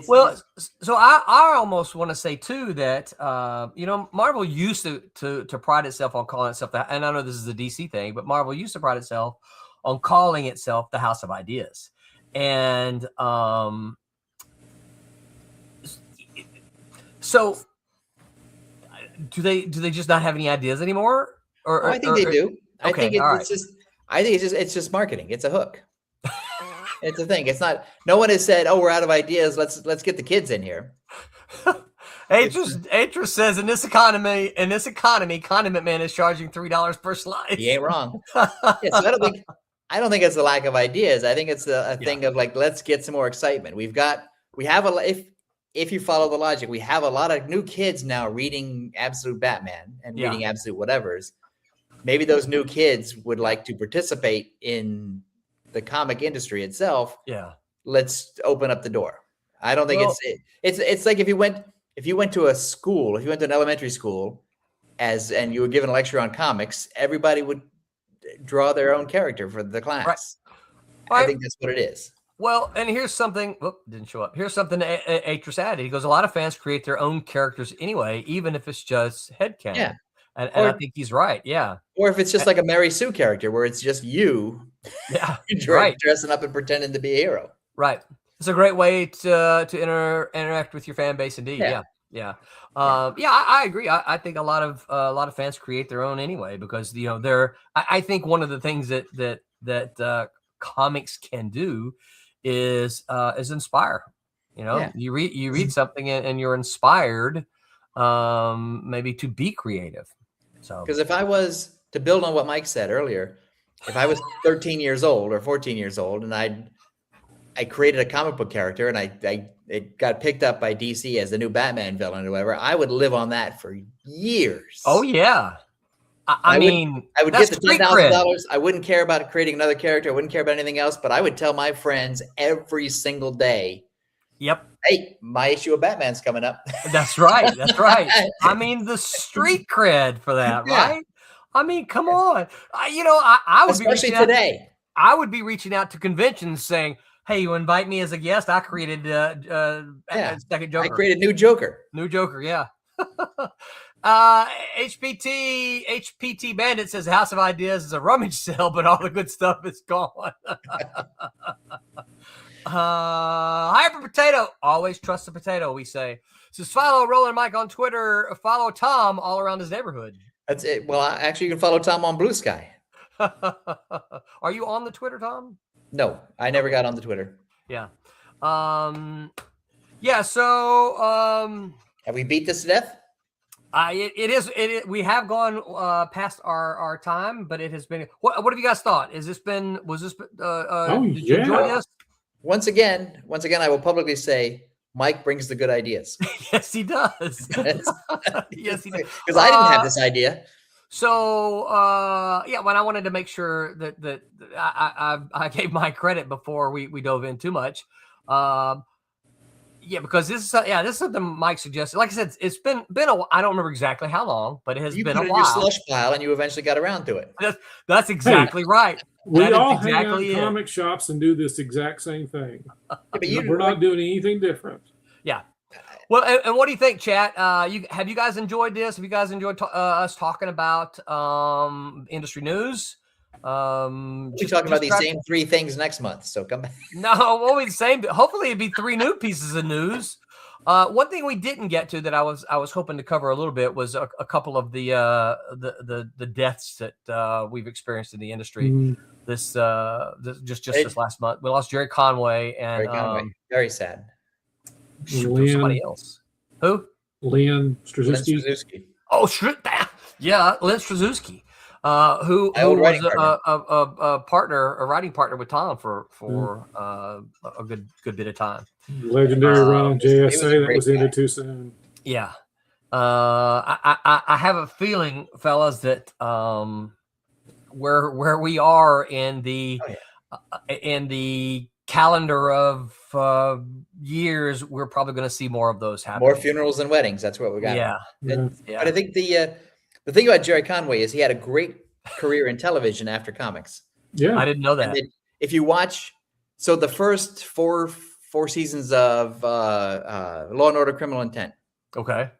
S2: So I almost want to say too that Marvel used to pride itself on calling itself that, and I know this is a DC thing, but Marvel used to pride itself on calling itself the House of Ideas, and so do they just not have any ideas anymore? Or
S3: I think they do.
S2: Okay,
S3: I think it's just marketing. It's a hook. It's a thing. It's not. No one has said, "Oh, we're out of ideas. Let's get the kids in here."
S2: Atris says in this economy, Condiment Man is charging $3 per slice.
S3: He ain't wrong. So I don't think it's a lack of ideas. I think it's a thing of, like, let's get some more excitement. If you follow the logic, we have a lot of new kids now reading Absolute Batman and reading Absolute whatevers. Maybe those new kids would like to participate in the comic industry itself.
S2: Yeah.
S3: Let's open up the door. I don't think it's like if you went to a school, if you went to an elementary school and you were given a lecture on comics, everybody would draw their own character for the class. Right. I think that's what it is.
S2: Well, and here's something. Didn't show up. Here's something Atris added. He goes, a lot of fans create their own characters anyway, even if it's just headcanon. Yeah. And I think he's right. Yeah.
S3: Or if it's just like a Mary Sue character where it's just you dressing up and pretending to be a hero.
S2: Right. It's a great way to interact with your fan base. Indeed. Yeah. I agree. I think a lot of fans create their own anyway, because I think one of the things that comics can do is inspire. You read something and you're inspired, maybe to be creative. So,
S3: because if I was to build on what Mike said earlier, if I was 13 years old or 14 years old and I created a comic book character and it got picked up by DC as the new Batman villain or whatever, I would live on that for years.
S2: Oh yeah. I
S3: would get the $10,000. I wouldn't care about creating another character. I wouldn't care about anything else, but I would tell my friends every single day,
S2: yep,
S3: hey, my issue of Batman's coming up.
S2: That's right. I mean, the street cred for that, right? I mean, come on. I would
S3: especially be today.
S2: I would be reaching out to conventions saying, hey, you invite me as a guest? I created second Joker.
S3: I created new Joker.
S2: New Joker, yeah. HPT Bandit says House of Ideas is a rummage sale, but all the good stuff is gone. Hyper Potato, always trust the potato, we say. Says follow Roland Mike on Twitter. Follow Tom all around his neighborhood.
S3: That's it. Well, actually, you can follow Tom on Blue Sky.
S2: Are you on the Twitter, Tom?
S3: No, I never got on the Twitter.
S2: Yeah. So
S3: have we beat this to death?
S2: We have gone past our time, but it has been. What have you guys thought? Did you enjoy this?
S3: Once again, I will publicly say Mike brings the good ideas.
S2: Yes, he does. Yes, he does.
S3: Because I didn't have this idea.
S2: So, when I wanted to make sure that I gave my credit before we dove in too much. Because this is something Mike suggested. Like I said, it's been I don't remember exactly how long, but it has been a while. You put it in your slush
S3: pile, and you eventually got around to it.
S2: That's exactly right.
S4: We all hang out in comic shops and do this exact same thing. But we're not doing anything different.
S2: Yeah. Well, and what do you think, chat? Have you guys enjoyed this? Have you guys enjoyed us talking about industry news?
S3: We'll be talking about these same 3 things next month. So come back.
S2: No, we'll be the same. Hopefully, it'd be 3 new pieces of news. One thing we didn't get to that I was hoping to cover a little bit was a couple of the deaths that we've experienced in the industry.
S4: Mhm.
S2: This last month, we lost Jerry Conway and
S3: Very sad.
S2: somebody else. Who?
S4: Lynn
S3: Lynn
S4: Straczewski.
S3: Straczewski.
S2: Oh, yeah, Lynn Straczewski. Who was a writing partner with Tom for a good bit of time.
S4: Legendary run JSA that was ended too soon.
S2: Yeah, I have a feeling, fellas, that where we are in the calendar of years, we're probably going to see more of those happen.
S3: More funerals and weddings. That's what we got.
S2: Yeah.
S3: But I think the thing about Jerry Conway is he had a great career in television after comics.
S4: Yeah,
S2: I didn't know that.
S3: If you watch, so the first four seasons of Law and Order: Criminal Intent.
S2: Okay.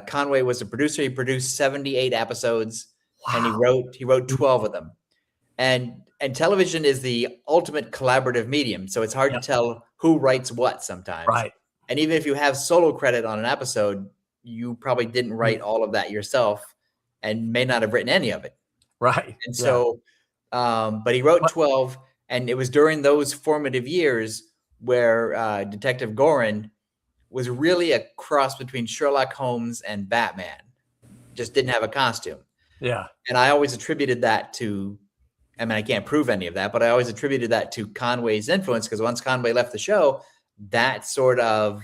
S3: Conway was a producer. He produced 78 episodes, and he wrote 12 of them. And television is the ultimate collaborative medium, so it's hard to tell who writes what sometimes.
S2: Right.
S3: And even if you have solo credit on an episode, you probably didn't write all of that yourself, and may not have written any of it.
S2: Right.
S3: And so, but he wrote 12, and it was during those formative years where Detective Gorin was really a cross between Sherlock Holmes and Batman. Just didn't have a costume.
S2: Yeah.
S3: And I always attributed that to, I mean, I can't prove any of that, but I always attributed that to Conway's influence, because once Conway left the show, that sort of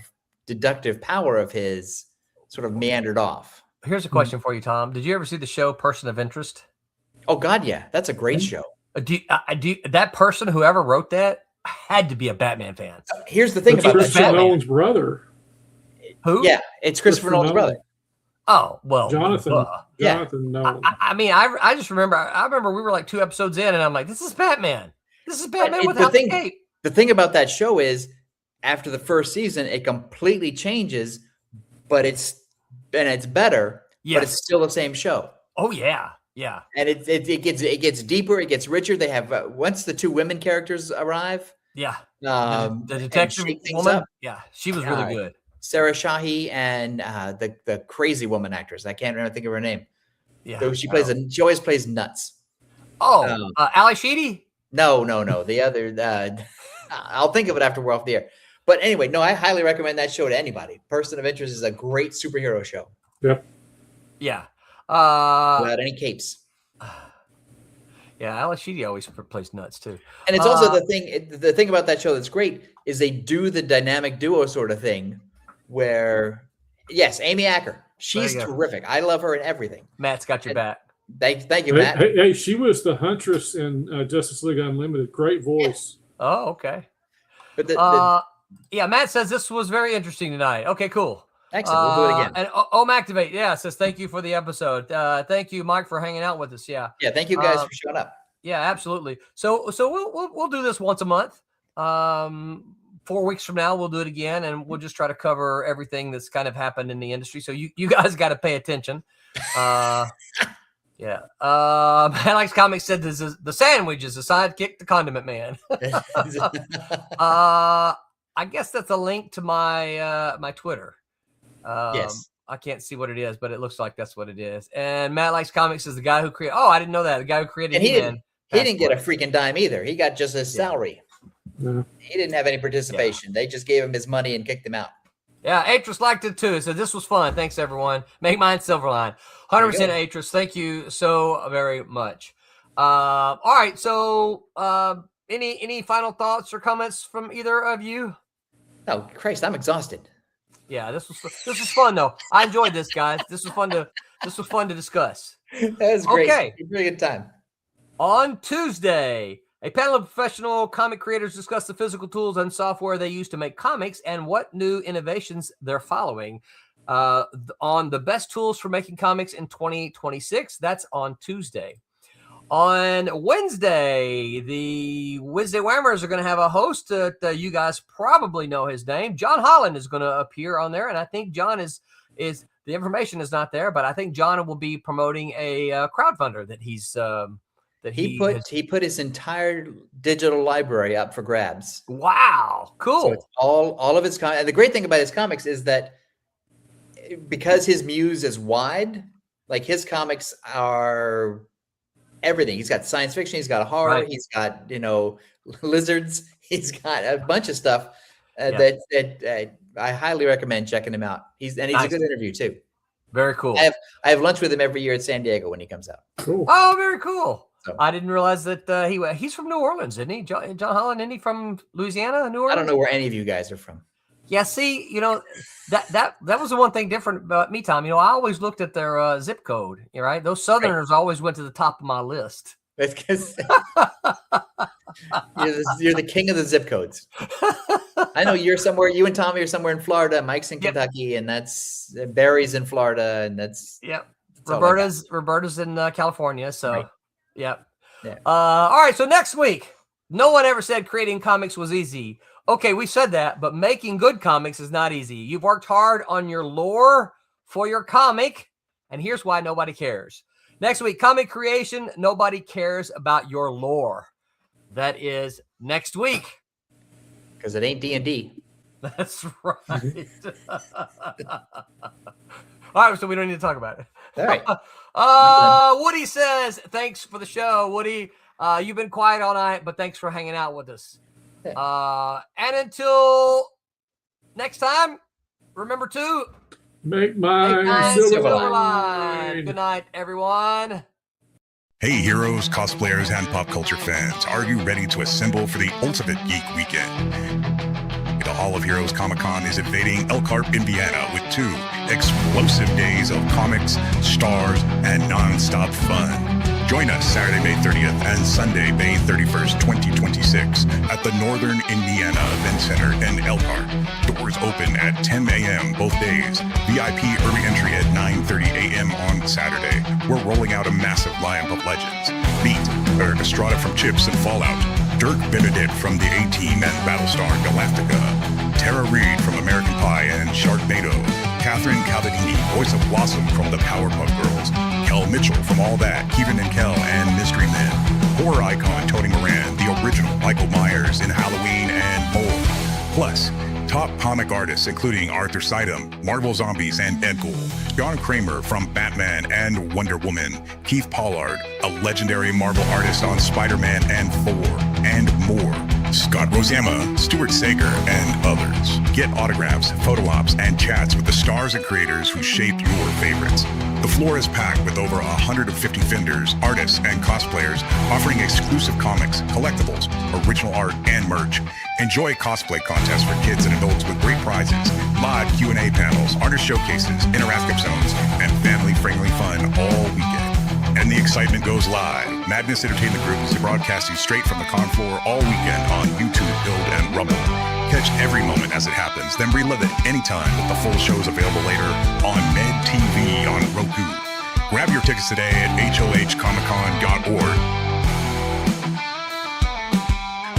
S3: deductive power of his sort of meandered off.
S2: Here's a question for you, Tom. Did you ever see the show Person of Interest?
S3: Oh God, yeah, that's a great show.
S2: That person, whoever wrote that, had to be a Batman fan.
S3: Here's the thing about
S4: Christopher Nolan's brother.
S2: Who?
S3: Yeah, it's Christopher Nolan's brother.
S2: Oh well,
S4: Jonathan
S3: Yeah.
S4: Nolan.
S2: I mean, I just remember. I remember we were like 2 episodes in, and I'm like, "This is Batman. This is Batman without the cape."
S3: The thing about that show is, after the first season, it completely changes, but it's better.
S2: Yes.
S3: But it's still the same show.
S2: Oh yeah, yeah.
S3: And it gets deeper. It gets richer. They have once the 2 women characters arrive.
S2: Yeah.
S3: The
S2: detective woman. Yeah, she was really good.
S3: Sarah Shahi and the crazy woman actress. I can't remember think of her name.
S2: Yeah.
S3: So she always plays nuts.
S2: Oh, Ali Sheedy?
S3: No. The other I'll think of it after we're off the air. But anyway, no, I highly recommend that show to anybody. Person of Interest is a great superhero show.
S4: Yep.
S2: Yeah.
S3: Without any capes.
S2: Yeah, Ali Sheedy always plays nuts too.
S3: And it's also the thing about that show that's great is they do the dynamic duo sort of thing where, yes, Amy Acker, she's terrific. I love her in everything.
S2: Matt's got your back.
S3: Thank you, Matt.
S4: Hey, she was the Huntress in Justice League Unlimited. Great voice.
S2: Yeah. Oh, okay.
S3: But
S2: yeah, Matt says this was very interesting tonight. Okay, cool.
S3: Excellent. We'll do it again.
S2: And Activate, says thank you for the episode. Thank you, Mike, for hanging out with us. Yeah.
S3: Yeah. Thank you guys for showing up.
S2: Yeah, absolutely. So we'll do this once a month. 4 weeks from now, we'll do it again, and we'll just try to cover everything that's kind of happened in the industry. So you guys got to pay attention. Yeah. Alex Comics said this is the sandwich is the sidekick, the condiment man. I guess that's a link to my my Twitter.
S3: Yes.
S2: I can't see what it is, but it looks like that's what it is. And Matt Likes Comics is the guy who created. Oh, I didn't know that. The guy who created.
S3: And he didn't get a freaking dime either. He got just his salary.
S4: Yeah.
S3: He didn't have any participation. They just gave him his money and kicked him out.
S2: Yeah, Atris liked it too. So this was fun. Thanks everyone. Make mine Silverline. 100% Atris. Thank you so very much. All right. So any final thoughts or comments from either of you?
S3: Oh Christ, I'm exhausted.
S2: Yeah, this was fun though. I enjoyed this, guys. This was fun to discuss.
S3: That was great.
S2: Okay.
S3: Really good time.
S2: On Tuesday, a panel of professional comic creators discussed the physical tools and software they use to make comics and what new innovations they're following on the best tools for making comics in 2026. That's on Tuesday. On Wednesday, the Wednesday Whammers are going to have a host that you guys probably know his name. John Holland is going to appear on there, and I think John is the information is not there, but I think John will be promoting a crowdfunder that he
S3: put his entire digital library up for grabs.
S2: Wow, cool.
S3: So it's all of his comics. And the great thing about his comics is that because his muse is wide, like his comics are everything. He's got science fiction, he's got horror,
S2: Right.
S3: he's got, lizards, he's got a bunch of stuff that I highly recommend checking him out. He's a good interview too.
S2: Very cool.
S3: I have lunch with him every year at San Diego when he comes out.
S4: Cool.
S2: Oh, very cool.
S3: So-
S2: I didn't realize that he's from New Orleans, isn't he? John Holland, isn't he from Louisiana, New Orleans?
S3: I don't know where any of you guys are from.
S2: Yeah, see, that was the one thing different about me, Tom. I always looked at their zip code, right? Those Southerners always went to the top of my list.
S3: That's because you're the king of the zip codes. I know you're somewhere. You and Tommy are somewhere in Florida. Mike's in Kentucky, and that's Barry's in Florida, and that's
S2: Roberta's in California. So,
S3: Right.
S2: Yeah.
S3: All
S2: right. So next week, no one ever said creating comics was easy. Okay, we said that, but making good comics is not easy. You've worked hard on your lore for your comic, and here's why nobody cares. Next week, comic creation, nobody cares about your lore. That is next week.
S3: because it ain't D&D.
S2: That's right. All right, so we don't need to talk about it.
S3: All right.
S2: Woody says, thanks for the show, Woody. You've been quiet all night, but thanks for hanging out with us. And until next time, remember to
S4: Make mine
S3: Silverline.
S2: Silverline. Good night, everyone.
S1: Hey heroes, cosplayers, and pop culture fans, are you ready to assemble for the ultimate geek weekend? The Hall of Heroes Comic-Con is invading Elkhart, Indiana with 2 explosive days of comics, stars, and non-stop fun. Join us Saturday, May 30th and Sunday, May 31st, 2026 at the Northern Indiana Event Center in Elkhart. Doors open at 10 a.m. both days. VIP early entry at 9:30 a.m. on Saturday. We're rolling out a massive lineup of legends. Meet Eric Estrada from Chips and Fallout, Dirk Benedict from the A-Team and Battlestar Galactica, Tara Reid from American Pie and Sharknado, Catherine Cavadini, voice of Blossom from the Powerpuff Girls, Kel Mitchell from All That, Kevin and Kel and Mystery Men, horror icon Tony Moran, the original Michael Myers in Halloween, and more. Plus, top comic artists including Arthur Sidem, Marvel Zombies and Deadpool, John Kramer from Batman and Wonder Woman, Keith Pollard, a legendary Marvel artist on Spider-Man and Thor, and more. Scott Rosema, Stuart Sager, and others. Get autographs, photo ops, and chats with the stars and creators who shaped your favorites. The floor is packed with over 150 vendors, artists, and cosplayers offering exclusive comics, collectibles, original art, and merch. Enjoy cosplay contests for kids and adults with great prizes, live Q&A panels, artist showcases, interactive zones, and family-friendly fun all weekend. And the excitement goes live. Madness Entertainment Group is broadcasting straight from the con floor all weekend on YouTube, Build, and Rumble. Catch every moment as it happens, then relive it anytime with the full shows available later on Med TV on Roku. Grab your tickets today at hohcomiccon.org.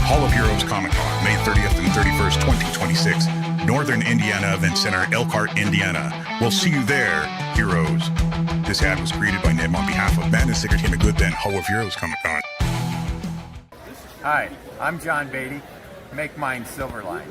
S1: Hall of Heroes Comic-Con, May 30th and 31st, 2026. Northern Indiana Event Center, Elkhart, Indiana. We'll see you there, heroes. This ad was created by Nim on behalf of Madness Entertainment Group and Hall of Heroes Comic-Con.
S5: Hi, I'm John Beatty. Make mine Silverline.